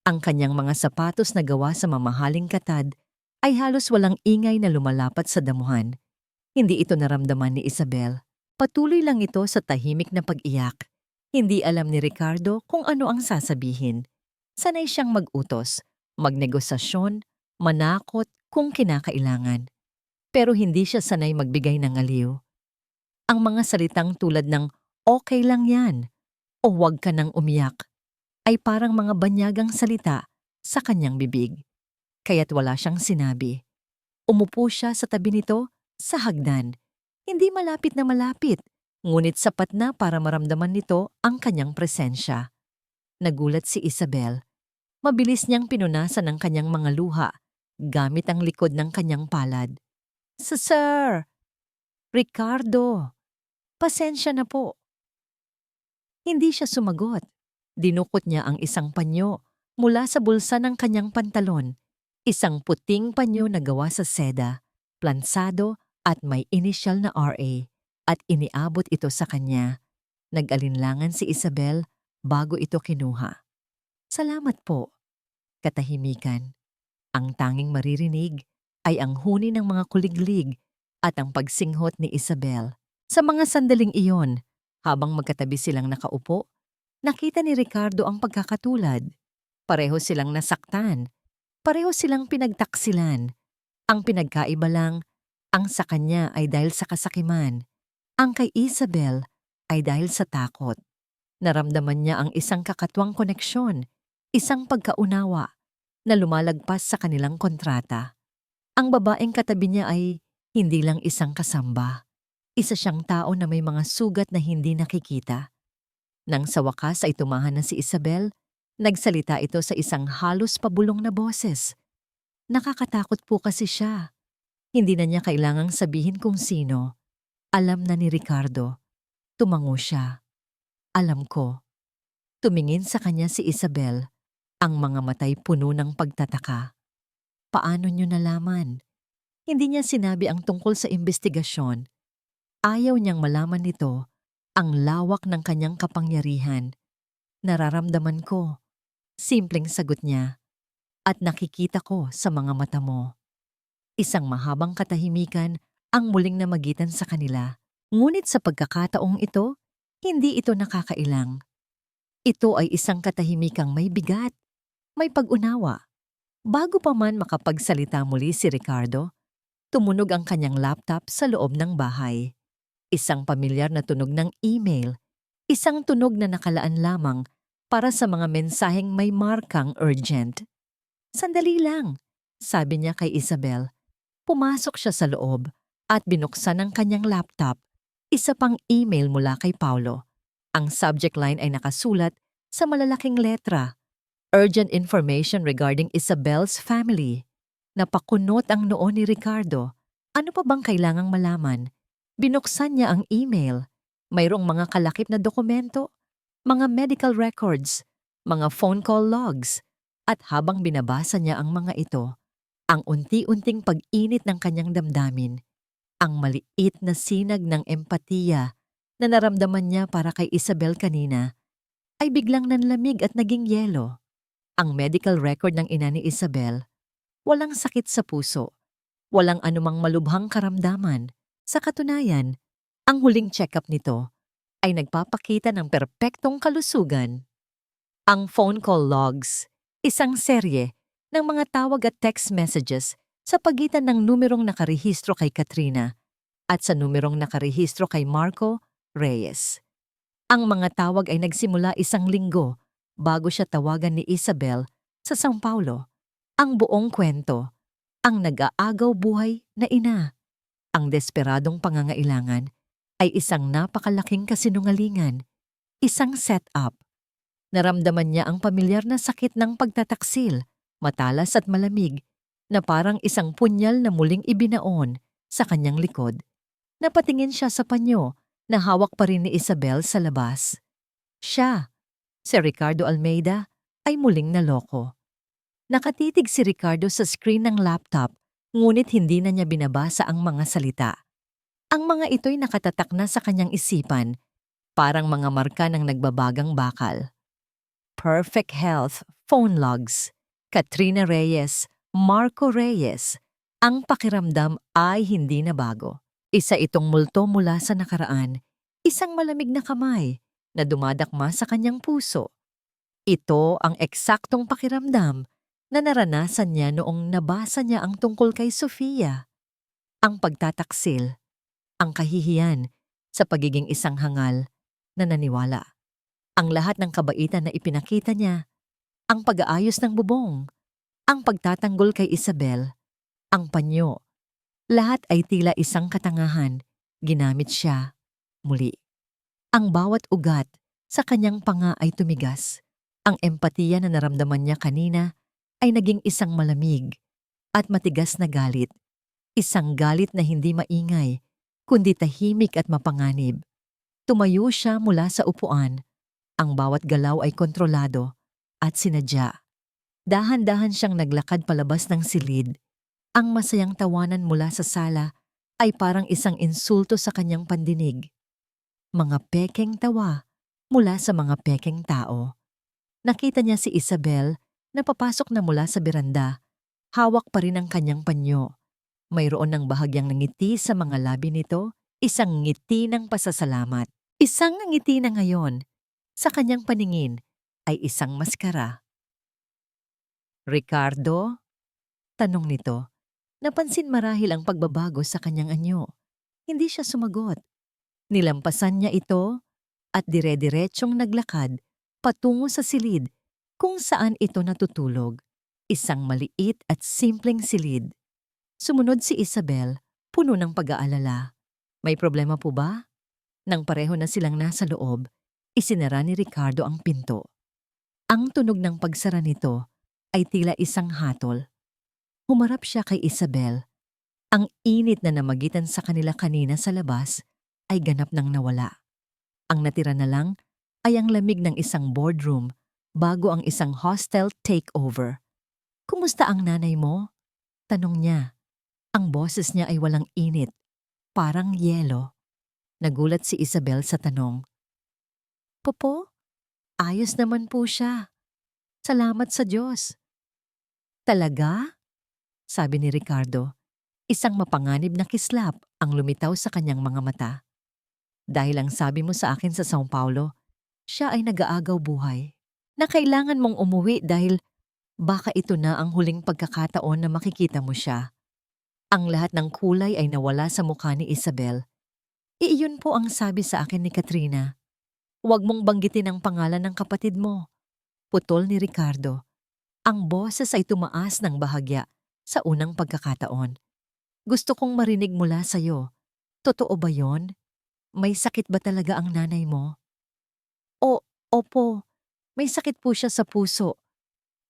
Ang kanyang mga sapatos na gawa sa mamahaling katad ay halos walang ingay na lumalapat sa damuhan. Hindi ito naramdaman ni Isabel. Patuloy lang ito sa tahimik na pag-iyak. Hindi alam ni Ricardo kung ano ang sasabihin. Sanay siyang mag-utos, magnegosasyon, manakot kung kinakailangan. Pero hindi siya sanay magbigay ng aliw. Ang mga salitang tulad ng okay lang yan o huwag ka nang umiyak ay parang mga banyagang salita sa kanyang bibig. Kaya't wala siyang sinabi. Umupo siya sa tabi nito sa hagdan. Hindi malapit na malapit, ngunit sapat na para maramdaman nito ang kanyang presensya. Nagulat si Isabel. Mabilis niyang pinunasan ang kanyang mga luha gamit ang likod ng kanyang palad. Sir! Ricardo! Pasensya na po. Hindi siya sumagot. Dinukot niya ang isang panyo mula sa bulsa ng kanyang pantalon. Isang puting panyo na gawa sa seda, plansado at may inisyal na RA at iniabot ito sa kanya. Nag-alinlangan si Isabel bago ito kinuha. Salamat po. Katahimikan. Ang tanging maririnig ay ang huni ng mga kuliglig at ang pagsinghot ni Isabel. Sa mga sandaling iyon, habang magkatabi silang nakaupo, nakita ni Ricardo ang pagkakatulad. Pareho silang nasaktan. Pareho silang pinagtaksilan. Ang pinagkaiba lang, ang sa kanya ay dahil sa kasakiman. Ang kay Isabel ay dahil sa takot. Naramdaman niya ang isang kakatwang koneksyon, isang pagkaunawa na lumalagpas sa kanilang kontrata. Ang babaeng katabi niya ay hindi lang isang kasamba. Isa siyang tao na may mga sugat na hindi nakikita. Nang sa wakas ay tumahan na si Isabel, nagsalita ito sa isang halos pabulong na boses. Nakakatakot po kasi siya. Hindi na niya kailangang sabihin kung sino. Alam na ni Ricardo. Tumango siya. Alam ko. Tumingin sa kanya si Isabel, ang mga matay puno ng pagtataka. Paano niyo nalaman? Hindi niya sinabi ang tungkol sa investigasyon. Ayaw niyang malaman nito ang lawak ng kanyang kapangyarihan. Nararamdaman ko. Simpleng sagot niya. At nakikita ko sa mga mata mo. Isang mahabang katahimikan ang muling namagitan sa kanila. Ngunit sa pagkakataong ito, hindi ito nakakailang. Ito ay isang katahimikang may bigat, may pag-unawa. Bago pa man makapagsalita muli si Ricardo, tumunog ang kanyang laptop sa loob ng bahay. Isang pamilyar na tunog ng email, isang tunog na nakalaan lamang para sa mga mensaheng may markang urgent. Sandali lang, sabi niya kay Isabel. Pumasok siya sa loob at binuksan ang kanyang laptop. Isa pang email mula kay Paulo. Ang subject line ay nakasulat sa malalaking letra. Urgent information regarding Isabel's family. Napakunot ang noo ni Ricardo. Ano pa bang kailangang malaman? Binuksan niya ang email. Mayroong mga kalakip na dokumento, mga medical records, mga phone call logs. At habang binabasa niya ang mga ito, ang unti-unting pag-init ng kanyang damdamin, ang maliit na sinag ng empatiya na naramdaman niya para kay Isabel kanina, ay biglang nanlamig at naging yelo. Ang medical record ng ina ni Isabel, walang sakit sa puso, walang anumang malubhang karamdaman. Sa katunayan, ang huling check-up nito ay nagpapakita ng perpektong kalusugan. Ang phone call logs, isang serye ng mga tawag at text messages sa pagitan ng numerong nakarehistro kay Katrina at sa numerong nakarehistro kay Marco Reyes. Ang mga tawag ay nagsimula 1 linggo bago siya tawagan ni Isabel sa São Paulo. Ang buong kwento, ang nag-aagaw buhay na ina. Ang desperadong pangangailangan ay isang napakalaking kasinungalingan, isang setup. Naramdaman niya ang pamilyar na sakit ng pagtataksil, matalas at malamig, na parang isang punyal na muling ibinaon sa kanyang likod. Napatingin siya sa panyo na hawak pa rin ni Isabel sa labas. Siya, si Ricardo Almeida, ay muling naloko. Nakatitig si Ricardo sa screen ng laptop, ngunit hindi na niya binabasa ang mga salita. Ang mga ito'y nakatatak na sa kanyang isipan, parang mga marka ng nagbabagang bakal. Perfect Health phone logs, Katrina Reyes, Marco Reyes. Ang pakiramdam ay hindi na bago. Isa itong multo mula sa nakaraan, isang malamig na kamay na dumadakma sa kanyang puso. Ito ang eksaktong pakiramdam na naranasan niya noong nabasa niya ang tungkol kay Sofia. Ang pagtataksil, ang kahihiyan sa pagiging isang hangal na naniwala. Ang lahat ng kabaitan na ipinakita niya, ang pag-aayos ng bubong, ang pagtatanggol kay Isabel, ang panyo, lahat ay tila isang katangahan, ginamit siya muli. Ang bawat ugat sa kanyang panga ay tumigas. Ang empatiya na naramdaman niya kanina ay naging isang malamig at matigas na galit. Isang galit na hindi maingay, kundi tahimik at mapanganib. Tumayo siya mula sa upuan. Ang bawat galaw ay kontrolado at sinadya. Dahan-dahan siyang naglakad palabas ng silid. Ang masayang tawanan mula sa sala ay parang isang insulto sa kanyang pandinig. Mga pekeng tawa mula sa mga pekeng tao. Nakita niya si Isabel na papasok na mula sa beranda. Hawak pa rin ang kanyang panyo. Mayroon ng bahagyang ngiti sa mga labi nito, isang ngiti ng pasasalamat. Isang ngiti na ngayon, sa kanyang paningin, ay isang maskara. Ricardo? Tanong nito. Napansin marahil ang pagbabago sa kanyang anyo. Hindi siya sumagot. Nilampasan niya ito at dire-diretsyong naglakad patungo sa silid kung saan ito natutulog. Isang maliit at simpleng silid. Sumunod si Isabel, puno ng pag-aalala. May problema po ba? Nang pareho na silang nasa loob, isinara ni Ricardo ang pinto. Ang tunog ng pagsara nito ay tila isang hatol. Humarap siya kay Isabel. Ang init na namagitan sa kanila kanina sa labas ay ganap nang nawala. Ang natira na lang ay ang lamig ng isang boardroom bago ang isang hostile takeover. "Kumusta ang nanay mo?" tanong niya. Ang boses niya ay walang init, parang yelo. Nagulat si Isabel sa tanong. "Popo, ayos naman po siya. Salamat sa Diyos." "Talaga?" sabi ni Ricardo. Isang mapanganib na kislap ang lumitaw sa kanyang mga mata. "Dahil ang sabi mo sa akin sa São Paulo, siya ay nag-aagaw buhay. Na kailangan mong umuwi dahil baka ito na ang huling pagkakataon na makikita mo siya." Ang lahat ng kulay ay nawala sa mukha ni Isabel. "Iyon po ang sabi sa akin ni Katrina. Huwag mong banggitin ang pangalan ng kapatid mo." Putol ni Ricardo. Ang boses ay tumaas ng bahagya sa unang pagkakataon. "Gusto kong marinig mula sa'yo. Totoo ba yon? May sakit ba talaga ang nanay mo?" Opo. May sakit po siya sa puso."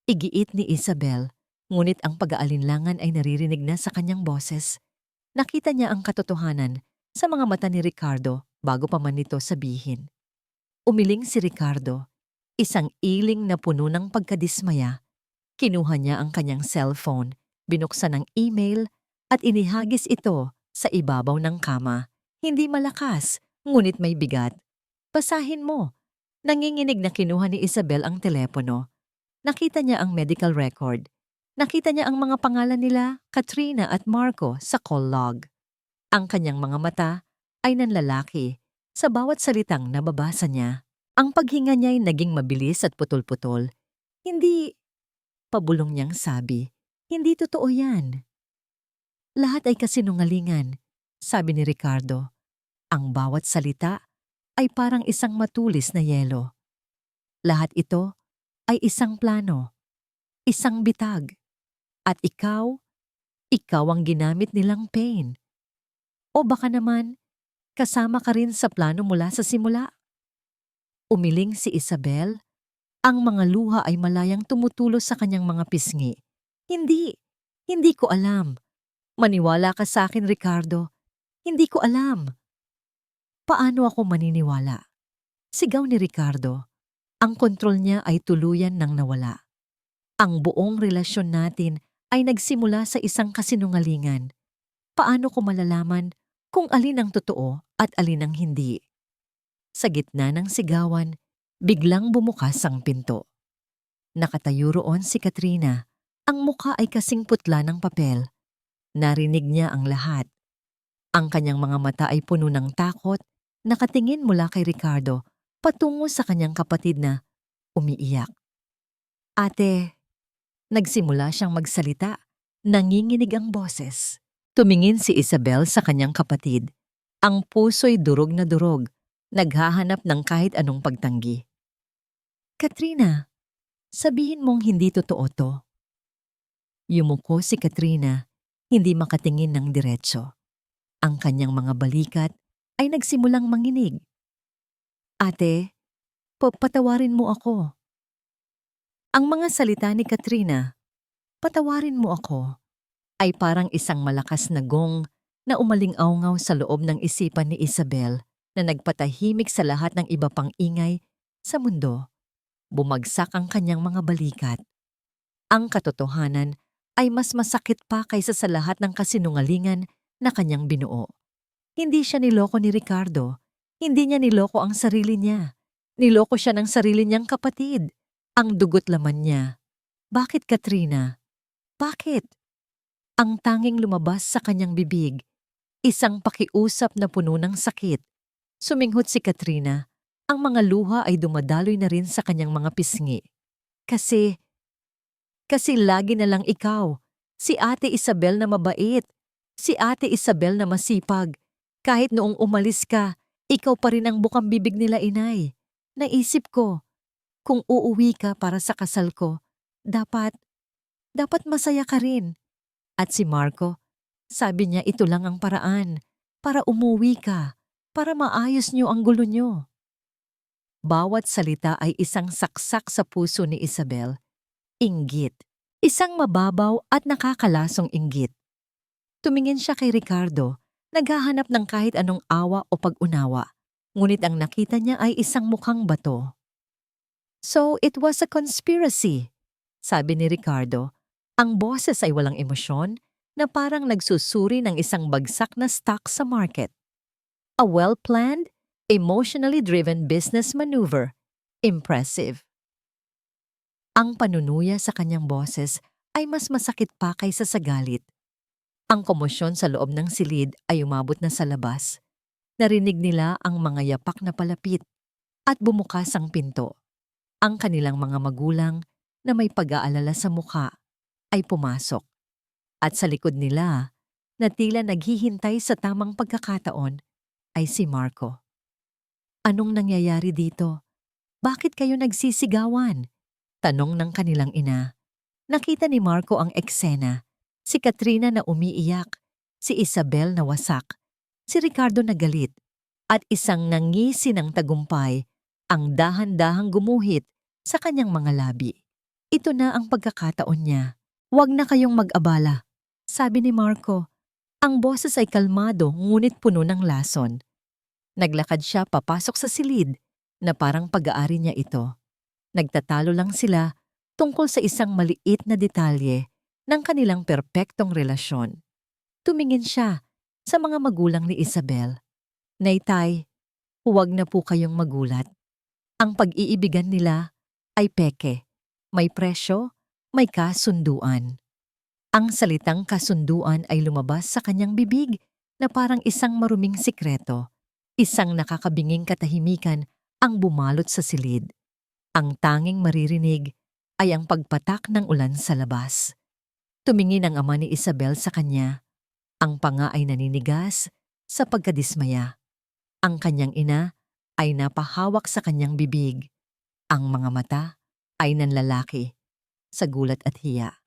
Igiit ni Isabel, ngunit ang pag-aalinlangan ay naririnig na sa kanyang boses. Nakita niya ang katotohanan sa mga mata ni Ricardo bago pa man nito sabihin. Umiling si Ricardo, isang iling na puno ng pagkadismaya. Kinuha niya ang kanyang cellphone, binuksan ang email at inihagis ito sa ibabaw ng kama. Hindi malakas, ngunit may bigat. "Basahin mo." Nanginginig na kinuha ni Isabel ang telepono. Nakita niya ang medical record. Nakita niya ang mga pangalan nila, Katrina at Marco, sa call log. Ang kanyang mga mata ay nanlalaki sa bawat salitang nababasa niya. Ang paghinga niya ay naging mabilis at putol-putol. "Hindi," pabulong niyang sabi, "hindi totoo yan." "Lahat ay kasinungalingan," sabi ni Ricardo. Ang bawat salita ay parang isang matulis na yelo. Lahat ito ay isang plano, isang bitag. At ikaw ang ginamit nilang pain. O baka naman, kasama ka rin sa plano mula sa simula. Umiling si Isabel. Ang mga luha ay malayang tumutulo sa kanyang mga pisngi. Hindi ko alam. Maniwala ka sa akin, Ricardo. Hindi ko alam." "Paano ako maniniwala?" Sigaw ni Ricardo. Ang kontrol niya ay tuluyan nang nawala. Ang buong relasyon natin ay nagsimula sa isang kasinungalingan. Paano ko malalaman kung alin ang totoo at alin ang hindi? Sa gitna ng sigawan, biglang bumukas ang pinto. Nakatayo roon si Katrina. Ang mukha ay kasing putla ng papel. Narinig niya ang lahat. Ang kanyang mga mata ay puno ng takot, nakatingin mula kay Ricardo patungo sa kanyang kapatid na umiiyak. "Ate," nagsimula siyang magsalita. Nanginginig ang boses. Tumingin si Isabel sa kanyang kapatid. Ang puso'y durog na durog, naghahanap ng kahit anong pagtanggi. "Katrina, sabihin mong hindi totoo to." Yumuko si Katrina, hindi makatingin ng diretso. Ang kanyang mga balikat ay nagsimulang manginig. "Ate, patawarin mo ako." Ang mga salita ni Katrina, "Patawarin mo ako," ay parang isang malakas na gong na umaling-awngaw sa loob ng isipan ni Isabel na nagpatahimik sa lahat ng iba pang ingay sa mundo. Bumagsak ang kanyang mga balikat. Ang katotohanan ay mas masakit pa kaysa sa lahat ng kasinungalingan na kanyang binuo. Hindi siya niloko ni Ricardo. Hindi niya niloko ang sarili niya. Niloko siya ng sarili niyang kapatid. Ang dugo't laman niya. Bakit, Katrina? Bakit? Ang tanging lumabas sa kanyang bibig, isang pakiusap na puno ng sakit. Suminghot si Katrina. Ang mga luha ay dumadaloy na rin sa kanyang mga pisngi. Kasi lagi na lang ikaw. Si Ate Isabel na mabait. Si Ate Isabel na masipag. Kahit noong umalis ka, ikaw pa rin ang bukang bibig nila, inay. Naisip ko, kung uuwi ka para sa kasal ko, dapat masaya ka rin. At si Marco, sabi niya ito lang ang paraan, para umuwi ka, para maayos niyo ang gulo niyo. Bawat salita ay isang saksak sa puso ni Isabel. Inggit. Isang mababaw at nakakalasong inggit. Tumingin siya kay Ricardo, naghahanap ng kahit anong awa o pag-unawa. Ngunit ang nakita niya ay isang mukhang bato. So it was a conspiracy, sabi ni Ricardo. Ang boses ay walang emosyon na parang nagsusuri ng isang bagsak na stock sa market. A well-planned, emotionally driven business maneuver. Impressive. Ang panunuya sa kanyang boses ay mas masakit pa kaysa sa galit. Ang komosyon sa loob ng silid ay umabot na sa labas. Narinig nila ang mga yapak na palapit at bumukas ang pinto. Ang kanilang mga magulang na may pag-aalala sa mukha ay pumasok. At sa likod nila, na tila naghihintay sa tamang pagkakataon, ay si Marco. Anong nangyayari dito? Bakit kayo nagsisigawan? Tanong ng kanilang ina. Nakita ni Marco ang eksena. Si Katrina na umiiyak, si Isabel na wasak, si Ricardo na galit, at isang nangisi ng tagumpay ang dahan-dahang gumuhit sa kanyang mga labi. Ito na ang pagkakataon niya. Huwag na kayong mag-abala, sabi ni Marco. Ang boses ay kalmado ngunit puno ng lason. Naglakad siya papasok sa silid na parang pag-aari niya ito. Nagtatalo lang sila tungkol sa isang maliit na detalye ng kanilang perpektong relasyon. Tumingin siya sa mga magulang ni Isabel. Naytay, huwag na po kayong magulat. Ang pag-iibigan nila ay peke. May presyo, may kasunduan. Ang salitang kasunduan ay lumabas sa kanyang bibig na parang isang maruming sikreto. Isang nakakabinging katahimikan ang bumalot sa silid. Ang tanging maririnig ay ang pagpatak ng ulan sa labas. Tumingin ang ama ni Isabel sa kanya. Ang panga ay naninigas sa pagkadismaya. Ang kanyang ina ay napahawak sa kanyang bibig. Ang mga mata ay nanlalaki sa gulat at hiya.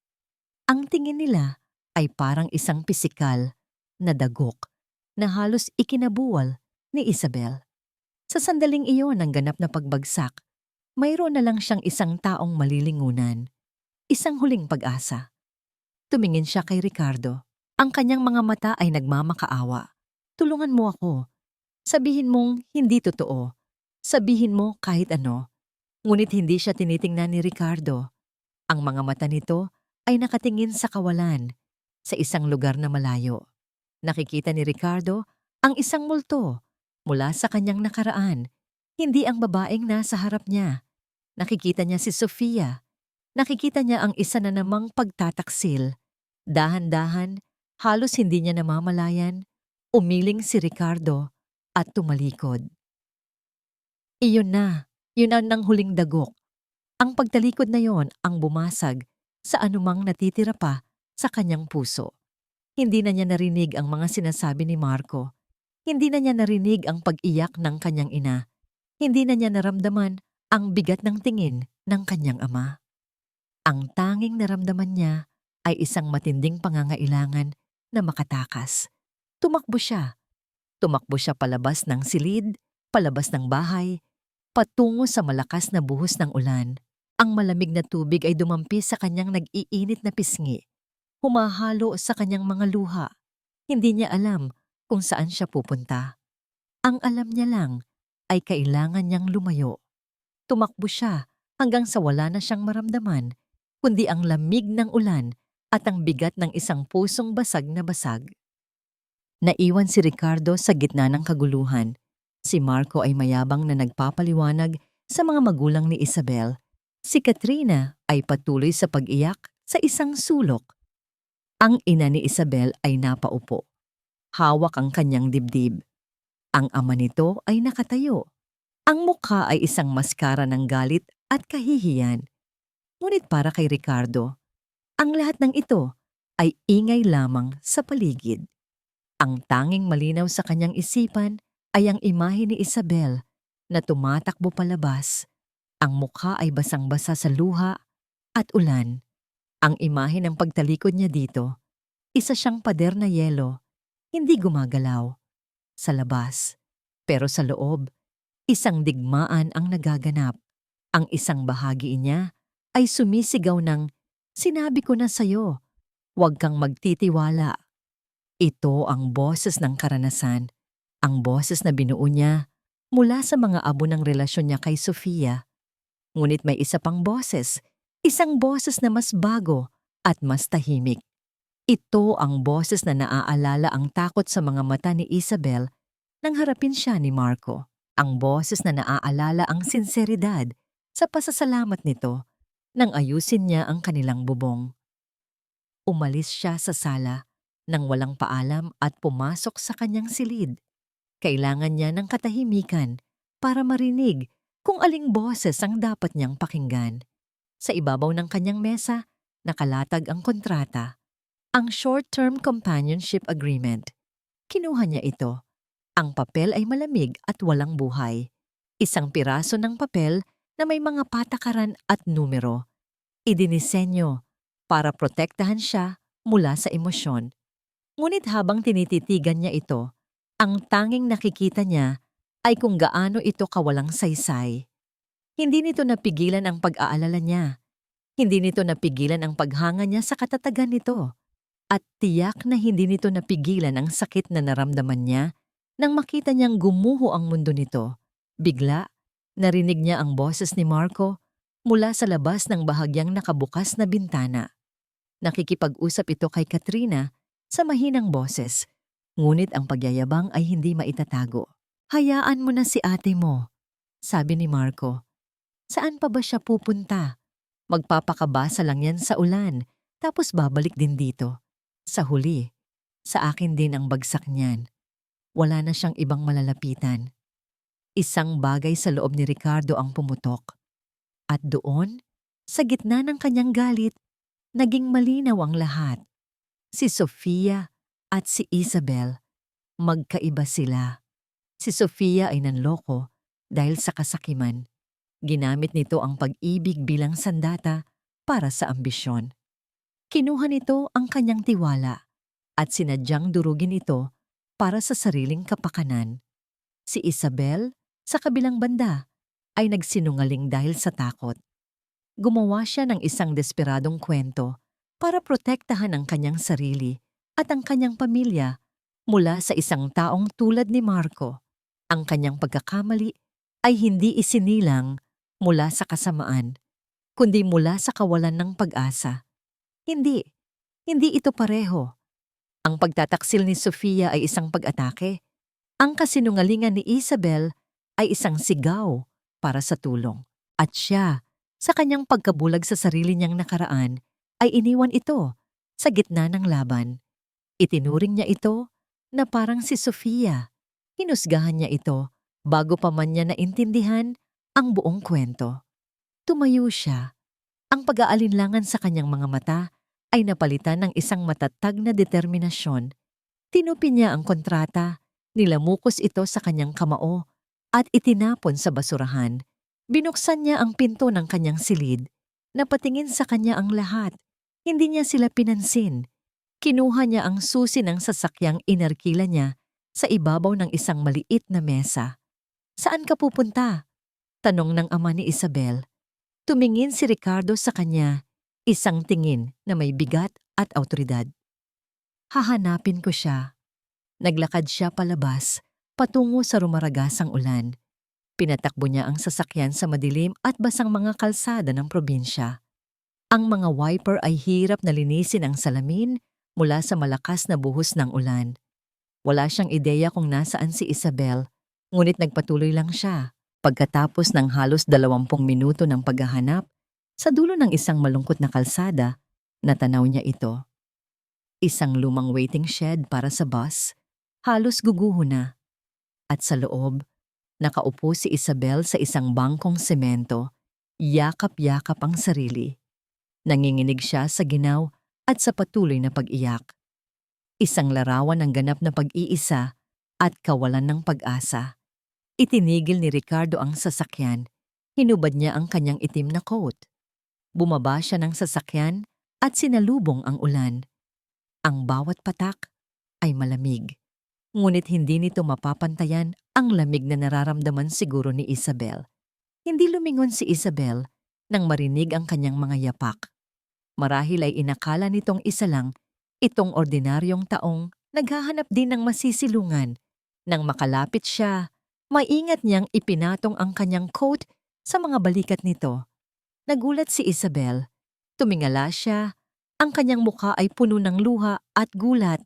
Ang tingin nila ay parang isang pisikal na dagok na halos ikinabuwal ni Isabel. Sa sandaling iyon ng ganap na pagbagsak, mayroon na lang siyang isang taong malilingunan, isang huling pag-asa. Tumingin siya kay Ricardo. Ang kanyang mga mata ay nagmamakaawa. Tulungan mo ako. Sabihin mong hindi totoo. Sabihin mo kahit ano. Ngunit hindi siya tinitingnan ni Ricardo. Ang mga mata nito ay nakatingin sa kawalan, sa isang lugar na malayo. Nakikita ni Ricardo ang isang multo mula sa kanyang nakaraan. Hindi ang babaeng nasa harap niya. Nakikita niya si Sofia. Nakikita niya ang isa na namang pagtataksil. Dahan-dahan, halos hindi niya namamalayan, umiling si Ricardo at tumalikod. Iyon na, yun ang huling dagok. Ang pagtalikod na yon ang bumasag sa anumang natitira pa sa kanyang puso. Hindi na niya narinig ang mga sinasabi ni Marco. Hindi na niya narinig ang pag-iyak ng kanyang ina. Hindi na niya naramdaman ang bigat ng tingin ng kanyang ama. Ang tanging naramdaman niya ay isang matinding pangangailangan na makatakas. Tumakbo siya. Tumakbo siya palabas ng silid, palabas ng bahay, patungo sa malakas na buhos ng ulan. Ang malamig na tubig ay dumampi sa kanyang nag-iinit na pisngi. Humahalo sa kanyang mga luha. Hindi niya alam kung saan siya pupunta. Ang alam niya lang ay kailangan niyang lumayo. Tumakbo siya hanggang sa wala na siyang maramdaman, kundi ang lamig ng ulan at ang bigat ng isang pusong basag na basag. Naiwan si Ricardo sa gitna ng kaguluhan. Si Marco ay mayabang na nagpapaliwanag sa mga magulang ni Isabel. Si Katrina ay patuloy sa pag-iyak sa isang sulok. Ang ina ni Isabel ay napaupo. Hawak ang kanyang dibdib. Ang ama nito ay nakatayo. Ang mukha ay isang maskara ng galit at kahihiyan. Ngunit para kay Ricardo, ang lahat ng ito ay ingay lamang sa paligid. Ang tanging malinaw sa kanyang isipan ay ang imahe ni Isabel na tumatakbo palabas. Ang mukha ay basang-basa sa luha at ulan. Ang imahe ng pagtalikod niya dito, isa siyang pader na yelo, hindi gumagalaw. Sa labas, pero sa loob, isang digmaan ang nagaganap. Ang isang bahagi niya ay sumisigaw ng, "Sinabi ko na sa'yo, huwag kang magtitiwala." Ito ang boses ng karanasan, ang boses na binuo niya mula sa mga abo ng relasyon niya kay Sofia. Ngunit may isa pang boses, isang boses na mas bago at mas tahimik. Ito ang boses na naaalala ang takot sa mga mata ni Isabel nang harapin siya ni Marco. Ang boses na naaalala ang sinseridad sa pasasalamat nito nang ayusin niya ang kanilang bubong. Umalis siya sa sala nang walang paalam at pumasok sa kanyang silid. Kailangan niya ng katahimikan para marinig kung aling boses ang dapat niyang pakinggan. Sa ibabaw ng kanyang mesa, nakalatag ang kontrata, ang Short-Term Companionship Agreement. Kinuha niya ito. Ang papel ay malamig at walang buhay. Isang piraso ng papel na may mga patakaran at numero. Idinisenyo para protektahan siya mula sa emosyon. Ngunit habang tinititigan niya ito, ang tanging nakikita niya ay kung gaano ito kawalang saysay. Hindi nito napigilan ang pag-aalala niya. Hindi nito napigilan ang paghanga niya sa katatagan nito. At tiyak na hindi nito napigilan ang sakit na naramdaman niya nang makita niyang gumuho ang mundo nito. Bigla, narinig niya ang boses ni Marco mula sa labas ng bahagyang nakabukas na bintana. Nakikipag-usap ito kay Katrina sa mahinang boses, ngunit ang pagyayabang ay hindi maitatago. "Hayaan mo na si ate mo," sabi ni Marco. "Saan pa ba siya pupunta? Magpapakabasa lang yan sa ulan, tapos babalik din dito. Sa huli, sa akin din ang bagsak niyan. Wala na siyang ibang malalapitan." Isang bagay sa loob ni Ricardo ang pumutok. At doon, sa gitna ng kanyang galit, naging malinaw ang lahat. Si Sofia at si Isabel, magkaiba sila. Si Sofia ay nanloko dahil sa kasakiman. Ginamit nito ang pag-ibig bilang sandata para sa ambisyon. Kinuha nito ang kanyang tiwala at sinadyang durugin ito para sa sariling kapakanan. Si Isabel, sa kabilang banda, ay nagsinungaling dahil sa takot. Gumawa siya ng isang desperadong kwento para protektahan ang kanyang sarili at ang kanyang pamilya mula sa isang taong tulad ni Marco. Ang kanyang pagkakamali ay hindi isinilang mula sa kasamaan, kundi mula sa kawalan ng pag-asa. Hindi ito pareho. Ang pagtataksil ni Sofia ay isang pag-atake. Ang kasinungalingan ni Isabel ay isang sigaw para sa tulong. At siya, sa kanyang pagkabulag sa sarili niyang nakaraan, ay iniwan ito sa gitna ng laban. Itinuring niya ito na parang si Sofia. Hinusgahan niya ito bago pa man niya naintindihan ang buong kwento. Tumayo siya. Ang pag-aalinlangan sa kanyang mga mata ay napalitan ng isang matatag na determinasyon. Tinupi niya ang kontrata, nilamukos ito sa kanyang kamao at itinapon sa basurahan. Binuksan niya ang pinto ng kanyang silid. Napatingin sa kanya ang lahat. Hindi niya sila pinansin. Kinuha niya ang susi ng sasakyang inerkila niya sa ibabaw ng isang maliit na mesa. "Saan ka pupunta?" tanong ng ama ni Isabel. Tumingin si Ricardo sa kanya, isang tingin na may bigat at awtoridad. "Hahanapin ko siya." Naglakad siya palabas, patungo sa rumaragasang ulan. Pinatakbo niya ang sasakyan sa madilim at basang mga kalsada ng probinsya. Ang mga wiper ay hirap na linisin ang salamin mula sa malakas na buhos ng ulan. Wala siyang ideya kung nasaan si Isabel, ngunit nagpatuloy lang siya. Pagkatapos ng halos 20 minuto ng paghahanap, sa dulo ng isang malungkot na kalsada, natanaw niya ito. Isang lumang waiting shed para sa bus, halos guguho na. At sa loob, nakaupo si Isabel sa isang bangkong semento, yakap-yakap ang sarili. Nanginginig siya sa ginaw at sa patuloy na pag-iyak. Isang larawan ng ganap na pag-iisa at kawalan ng pag-asa. Itinigil ni Ricardo ang sasakyan. Hinubad niya ang kanyang itim na coat. Bumaba siya ng sasakyan at sinalubong ang ulan. Ang bawat patak ay malamig. Ngunit hindi nito mapapantayan ang lamig na nararamdaman siguro ni Isabel. Hindi lumingon si Isabel nang marinig ang kanyang mga yapak. Marahil ay inakala nitong isa lang itong ordinaryong taong naghahanap din ng masisilungan. Nang makalapit siya, maingat niyang ipinatong ang kanyang coat sa mga balikat nito. Nagulat si Isabel. Tumingala siya. Ang kanyang mukha ay puno ng luha at gulat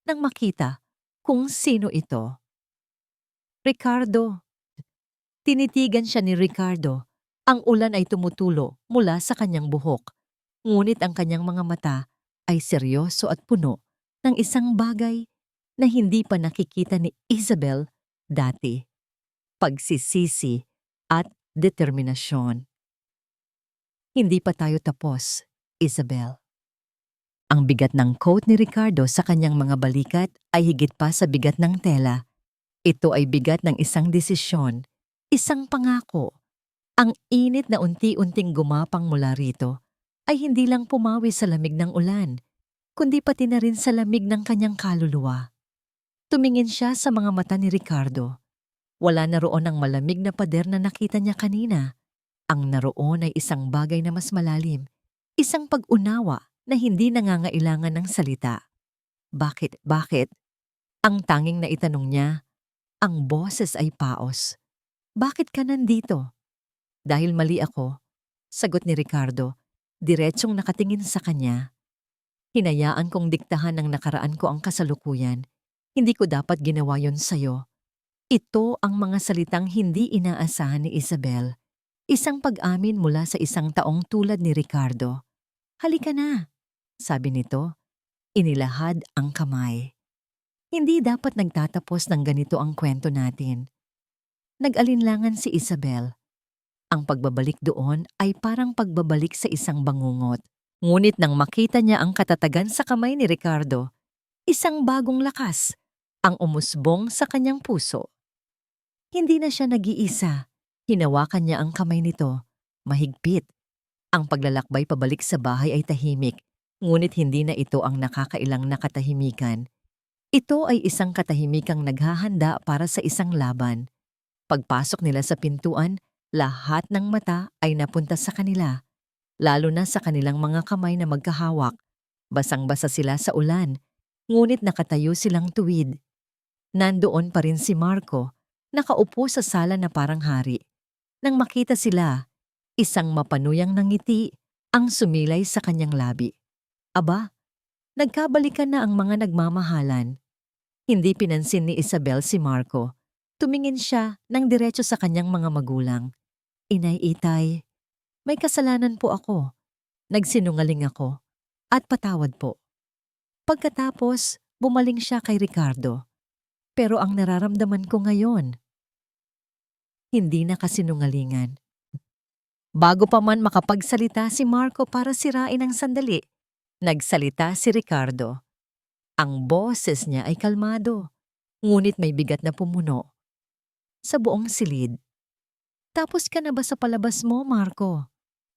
nang makita kung sino ito. Ricardo. Tinitigan siya ni Ricardo. Ang ulan ay tumutulo mula sa kanyang buhok. Ngunit ang kanyang mga mata ay seryoso at puno ng isang bagay na hindi pa nakikita ni Isabel dati. Pagsisisi at determinasyon. Hindi pa tayo tapos, Isabel. Ang bigat ng coat ni Ricardo sa kanyang mga balikat ay higit pa sa bigat ng tela. Ito ay bigat ng isang desisyon, isang pangako. Ang init na unti-unting gumapang mula rito ay hindi lang pumawi sa lamig ng ulan, kundi pati na rin sa lamig ng kanyang kaluluwa. Tumingin siya sa mga mata ni Ricardo. Wala na roon ang malamig na pader na nakita niya kanina. Ang naroon ay isang bagay na mas malalim, isang pag-unawa na hindi nangangailangan ng salita. Bakit? Ang tanging na itanong niya, ang boses ay paos. Bakit ka nandito? Dahil mali ako, sagot ni Ricardo, diretsong nakatingin sa kanya. Hinayaan kong diktahan ng nakaraan ko ang kasalukuyan. Hindi ko dapat ginawa yon sa'yo. Ito ang mga salitang hindi inaasahan ni Isabel. Isang pag-amin mula sa isang taong tulad ni Ricardo. Halika na, sabi nito. Inilahad ang kamay. Hindi dapat nagtatapos ng ganito ang kwento natin. Nag-alinlangan si Isabel. Ang pagbabalik doon ay parang pagbabalik sa isang bangungot. Ngunit nang makita niya ang katatagan sa kamay ni Ricardo, isang bagong lakas ang umusbong sa kanyang puso. Hindi na siya nag-iisa. Hinawakan niya ang kamay nito. Mahigpit. Ang paglalakbay pabalik sa bahay ay tahimik, ngunit hindi na ito ang nakakailang na katahimikan. Ito ay isang katahimikang naghahanda para sa isang laban. Pagpasok nila sa pintuan, lahat ng mata ay napunta sa kanila, lalo na sa kanilang mga kamay na magkahawak. Basang-basa sila sa ulan, ngunit nakatayo silang tuwid. Nandoon pa rin si Marco, nakaupo sa sala na parang hari. Nang makita sila, isang mapanuyang ngiti ang sumilay sa kanyang labi. Aba, nagkabalikan na ang mga nagmamahalan. Hindi pinansin ni Isabel si Marco. Tumingin siya ng diretso sa kanyang mga magulang. Inay Itay, may kasalanan po ako. Nagsinungaling ako. At patawad po. Pagkatapos, bumaling siya kay Ricardo. Pero ang nararamdaman ko ngayon, hindi na kasinungalingan. Bago pa man makapagsalita si Marco para sirain ang sandali, nagsalita si Ricardo. Ang boses niya ay kalmado, ngunit may bigat na pumuno. Sa buong silid. Tapos ka na ba sa palabas mo, Marco?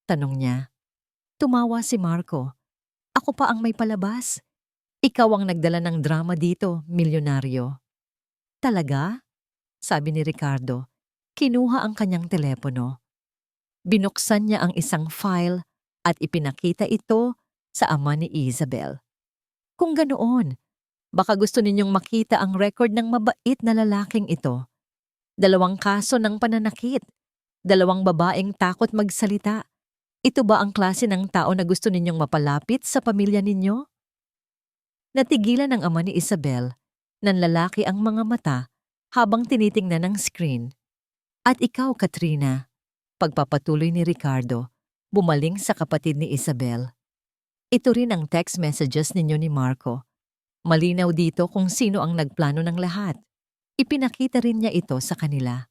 Tanong niya. Tumawa si Marco. Ako pa ang may palabas. Ikaw ang nagdala ng drama dito, milyonaryo. Talaga? Sabi ni Ricardo. Kinuha ang kanyang telepono. Binuksan niya ang isang file at ipinakita ito sa ama ni Isabel. Kung ganoon, baka gusto ninyong makita ang record ng mabait na lalaking ito. 2 kaso ng pananakit, 2 babaeng takot magsalita. Ito ba ang klase ng tao na gusto ninyong mapalapit sa pamilya ninyo? Natigilan ang ama ni Isabel. Nanlalaki ang mga mata habang tinitingnan ang screen. At ikaw, Katrina, pagpapatuloy ni Ricardo, bumaling sa kapatid ni Isabel. Ito rin ang text messages ninyo ni Marco. Malinaw dito kung sino ang nagplano ng lahat. Ipinakita rin niya ito sa kanila.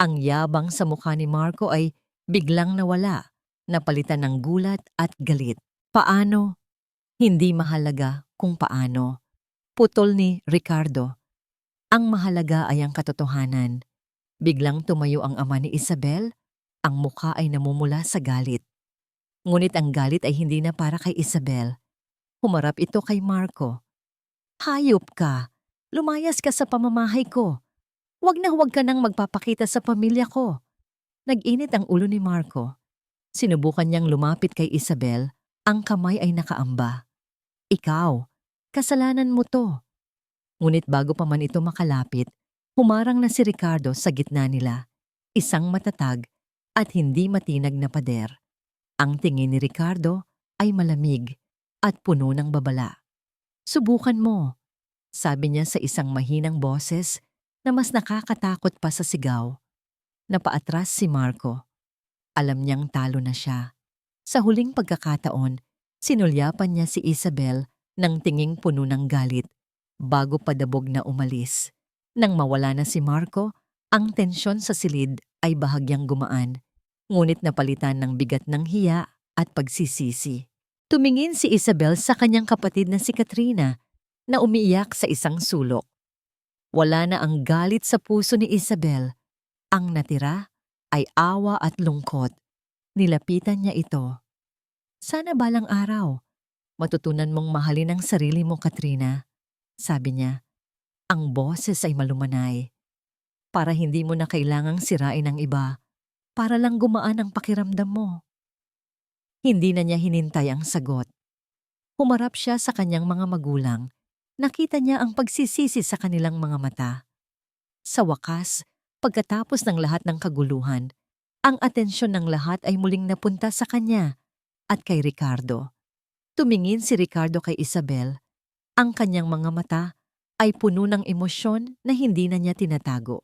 Ang yabang sa mukha ni Marco ay biglang nawala, napalitan ng gulat at galit. Paano? Hindi mahalaga kung paano. Putol ni Ricardo. Ang mahalaga ay ang katotohanan. Biglang tumayo ang ama ni Isabel, ang mukha ay namumula sa galit. Ngunit ang galit ay hindi na para kay Isabel. Humarap ito kay Marco. Hayop ka! Lumayas ka sa pamamahay ko. Huwag ka nang magpapakita sa pamilya ko. Nag-init ang ulo ni Marco. Sinubukan niyang lumapit kay Isabel, ang kamay ay nakaamba. Ikaw, kasalanan mo to. Ngunit bago pa man ito makalapit, humarang na si Ricardo sa gitna nila, isang matatag at hindi matinag na pader. Ang tingin ni Ricardo ay malamig at puno ng babala. Subukan mo, sabi niya sa isang mahinang boses na mas nakakatakot pa sa sigaw. Napaatras si Marco. Alam niyang talo na siya. Sa huling pagkakataon, sinulyapan niya si Isabel ng tinging puno ng galit bago padabog na umalis. Nang mawala na si Marco, ang tensyon sa silid ay bahagyang gumaan, ngunit napalitan ng bigat ng hiya at pagsisisi. Tumingin si Isabel sa kanyang kapatid na si Katrina na umiiyak sa isang sulok. Wala na ang galit sa puso ni Isabel. Ang natira ay awa at lungkot. Nilapitan niya ito. Sana balang araw, matutunan mong mahalin ang sarili mo, Katrina. Sabi niya, ang boses ay malumanay. Para hindi mo na kailangang sirain ang iba, para lang gumaan ang pakiramdam mo. Hindi na niya hinintay ang sagot. Humarap siya sa kanyang mga magulang. Nakita niya ang pagsisisi sa kanilang mga mata. Sa wakas, pagkatapos ng lahat ng kaguluhan, ang atensyon ng lahat ay muling napunta sa kanya at kay Ricardo. Tumingin si Ricardo kay Isabel. Ang kanyang mga mata ay puno ng emosyon na hindi na niya tinatago.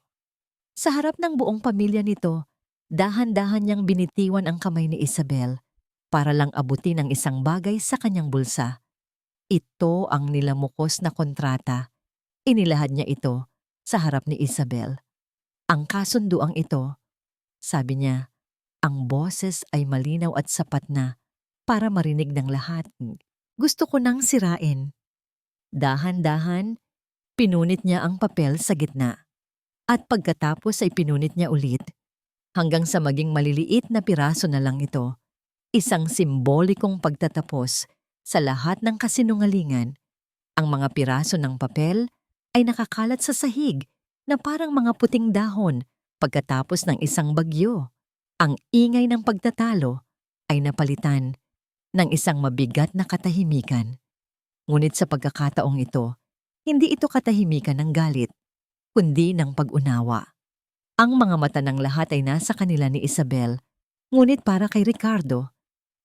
Sa harap ng buong pamilya nito, dahan-dahan niyang binitiwan ang kamay ni Isabel para lang abutin ang isang bagay sa kanyang bulsa. Ito ang nilamukos na kontrata. Inilahad niya ito sa harap ni Isabel. Ang kasunduang ito, sabi niya, ang boses ay malinaw at sapat na para marinig ng lahat. Gusto ko nang sirain. Dahan-dahan, pinunit niya ang papel sa gitna. At pagkatapos ay pinunit niya ulit, hanggang sa maging maliliit na piraso na lang ito. Isang simbolikong pagtatapos sa lahat ng kasinungalingan. Ang mga piraso ng papel ay nakakalat sa sahig na parang mga puting dahon pagkatapos ng isang bagyo. Ang ingay ng pagtatalo ay napalitan ng isang mabigat na katahimikan. Ngunit sa pagkakataong ito, hindi ito katahimikan ng galit, kundi ng pag-unawa. Ang mga mata ng lahat ay nasa kanila ni Isabel, ngunit para kay Ricardo,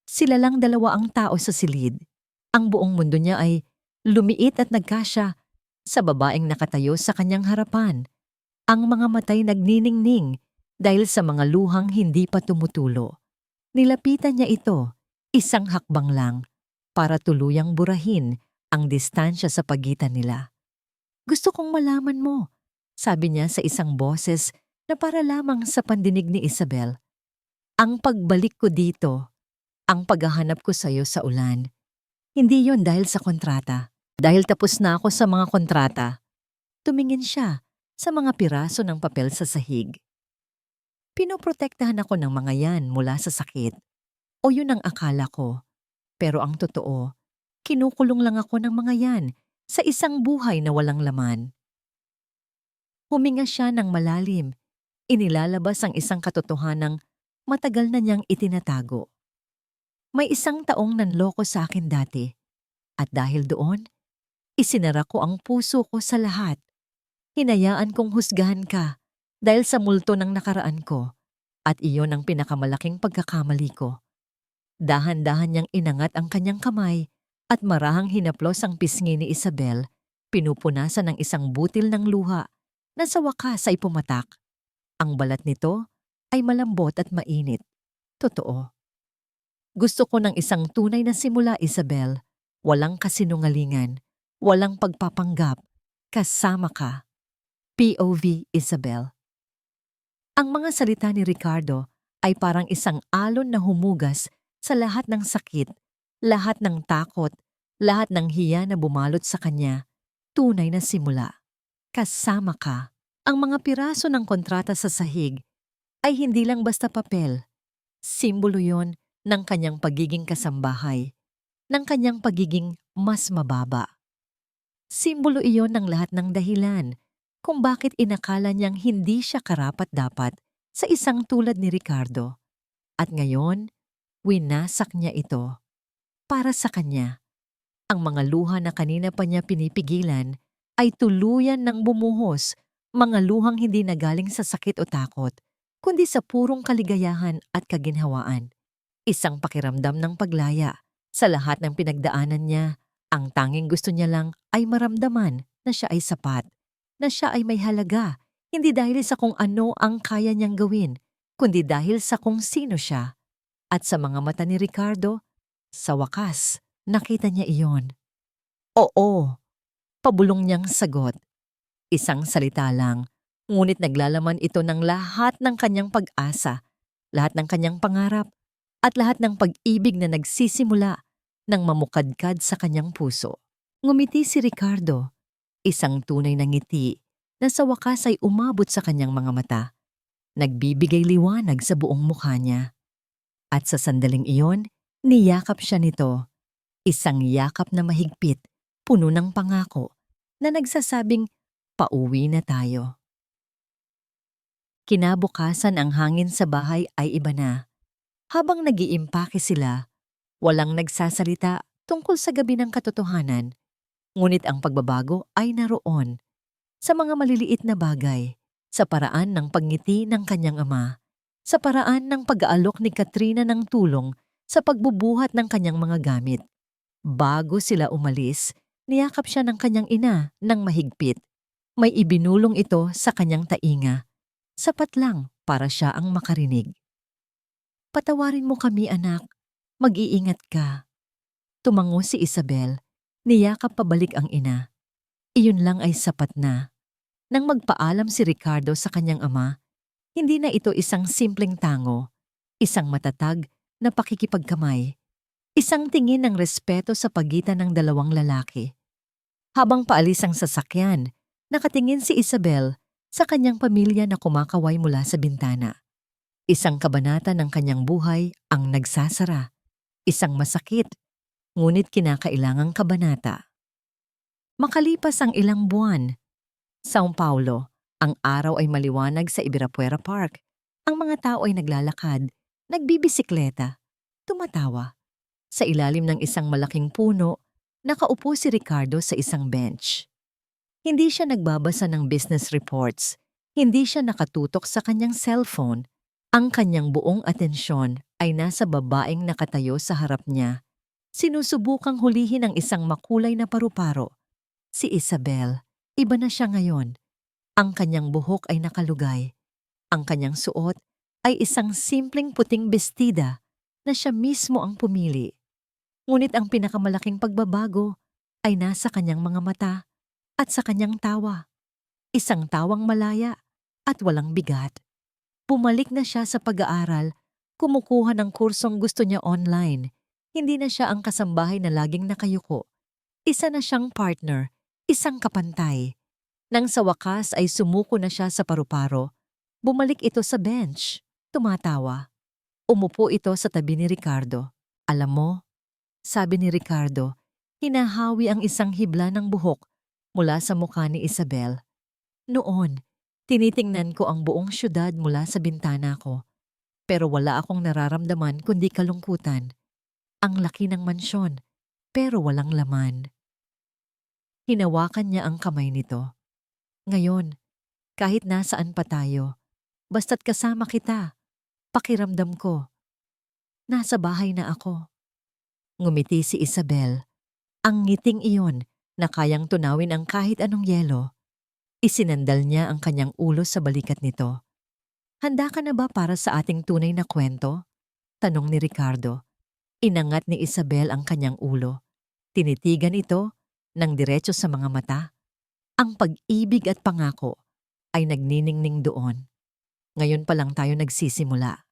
sila lang dalawa ang tao sa silid. Ang buong mundo niya ay lumiit at nagkasya sa babaeng nakatayo sa kanyang harapan. Ang mga matay nagniningning dahil sa mga luhang hindi pa tumutulo. Nilapitan niya ito, isang hakbang lang, para tuluyang burahin ang distansya sa pagitan nila. Gusto kong malaman mo, sabi niya sa isang boses na para lamang sa pandinig ni Isabel. Ang pagbalik ko dito, ang paghahanap ko sa iyo sa ulan, hindi yon dahil sa kontrata. Dahil tapos na ako sa mga kontrata. Tumingin siya sa mga piraso ng papel sa sahig. Pinoprotektahan ako ng mga yan mula sa sakit. O yun ang akala ko. Pero ang totoo, kinukulong lang ako ng mga yan sa isang buhay na walang laman. Huminga siya ng malalim. Inilalabas ang isang katotohanang matagal na niyang itinatago. May isang taong nanloko sa akin dati. At dahil doon, isinara ko ang puso ko sa lahat. Hinayaan kong husgahan ka dahil sa multo ng nakaraan ko. At iyon ang pinakamalaking pagkakamali ko. Dahan-dahan niyang inangat ang kanyang kamay at marahang hinaplos ang pisngi ni Isabel Pinupunasan ng isang butil ng luha na sa wakas ay pumatak. Ang balat nito ay malambot at mainit. Totoo. Gusto ko ng isang tunay na simula, Isabel. Walang kasinungalingan, walang pagpapanggap. Kasama ka. POV, Isabel. Ang mga salita ni Ricardo ay parang isang alon na humugas sa lahat ng sakit, lahat ng takot, lahat ng hiya na bumalot sa kanya. Tunay na simula. Kasama ka. Ang mga piraso ng kontrata sa sahig ay hindi lang basta papel. Simbolo yon ng kanyang pagiging kasambahay, ng kanyang pagiging mas mababa. Simbolo iyon ng lahat ng dahilan kung bakit inakala niyang hindi siya karapat-dapat sa isang tulad ni Ricardo. At ngayon, winasak niya ito. Para sa kanya, ang mga luha na kanina pa niya pinipigilan ay tuluyan ng bumuhos, mga luhang hindi nagaling sa sakit o takot, kundi sa purong kaligayahan at kaginhawaan. Isang pakiramdam ng paglaya sa lahat ng pinagdaanan niya. Ang tanging gusto niya lang ay maramdaman na siya ay sapat, na siya ay may halaga, hindi dahil sa kung ano ang kaya niyang gawin, kundi dahil sa kung sino siya. At sa mga mata ni Ricardo, sa wakas, nakita niya iyon. Oo, pabulong niyang sagot. Isang salita lang, ngunit naglalaman ito ng lahat ng kanyang pag-asa, lahat ng kanyang pangarap, at lahat ng pag-ibig na nagsisimula nang mamukadkad sa kanyang puso. Ngumiti si Ricardo, isang tunay na ngiti na sa wakas ay umabot sa kanyang mga mata. Nagbibigay liwanag sa buong mukha niya. At sa sandaling iyon, niyakap siya nito. Isang yakap na mahigpit, puno ng pangako, na nagsasabing, pauwi na tayo. Kinabukasan ang hangin sa bahay ay iba na. Habang nag-iimpake sila, walang nagsasalita tungkol sa gabi ng katotohanan, ngunit ang pagbabago ay naroon sa mga maliliit na bagay, sa paraan ng pagngiti ng kanyang ama, sa paraan ng pag-aalok ni Katrina ng tulong sa pagbubuhat ng kanyang mga gamit. Bago sila umalis, niyakap siya ng kanyang ina ng mahigpit. May ibinulong ito sa kanyang tainga. Sapat lang para siya ang makarinig. Patawarin mo kami, anak. Mag-iingat ka. Tumango si Isabel. Niyakap pabalik ang ina. Iyon lang ay sapat na. Nang magpaalam si Ricardo sa kanyang ama, hindi na ito isang simpleng tango, isang matatag na pakikipagkamay, isang tingin ng respeto sa pagitan ng dalawang lalaki. Habang paalis ang sasakyan, nakatingin si Isabel sa kanyang pamilya na kumakaway mula sa bintana. Isang kabanata ng kanyang buhay ang nagsasara. Isang masakit, ngunit kinakailangang kabanata. Makalipas ang ilang buwan, São Paulo, ang araw ay maliwanag sa Ibirapuera Park. Ang mga tao ay naglalakad, nagbibisikleta, tumatawa. Sa ilalim ng isang malaking puno, nakaupo si Ricardo sa isang bench. Hindi siya nagbabasa ng business reports, hindi siya nakatutok sa kanyang cellphone. Ang kanyang buong atensyon ay nasa babaeng nakatayo sa harap niya. Sinusubukang hulihin ang isang makulay na paru-paro. Si Isabel, iba na siya ngayon. Ang kanyang buhok ay nakalugay. Ang kanyang suot ay isang simpleng puting bestida na siya mismo ang pumili. Ngunit ang pinakamalaking pagbabago ay nasa kanyang mga mata at sa kanyang tawa. Isang tawang malaya at walang bigat. Bumalik na siya sa pag-aaral, kumukuha ng kursong gusto niya online. Hindi na siya ang kasambahay na laging nakayuko. Isa na siyang partner, isang kapantay. Nang sa wakas ay sumuko na siya sa paru-paro, bumalik ito sa bench, tumatawa. Umupo ito sa tabi ni Ricardo. Alam mo, sabi ni Ricardo, hinahawi ang isang hibla ng buhok mula sa mukha ni Isabel. Noon, tinitingnan ko ang buong syudad mula sa bintana ko, pero wala akong nararamdaman kundi kalungkutan. Ang laki ng mansyon, pero walang laman. Hinawakan niya ang kamay nito. Ngayon, kahit nasaan pa tayo, basta't kasama kita, pakiramdam ko, nasa bahay na ako. Ngumiti si Isabel. Ang ngiting iyon na kayang tunawin ang kahit anong yelo. Isinandal niya ang kanyang ulo sa balikat nito. Handa ka na ba para sa ating tunay na kwento? Tanong ni Ricardo. Inangat ni Isabel ang kanyang ulo. Tinitigan ito ng diretso sa mga mata. Ang pag-ibig at pangako ay nagniningning doon. Ngayon pa lang tayo nagsisimula.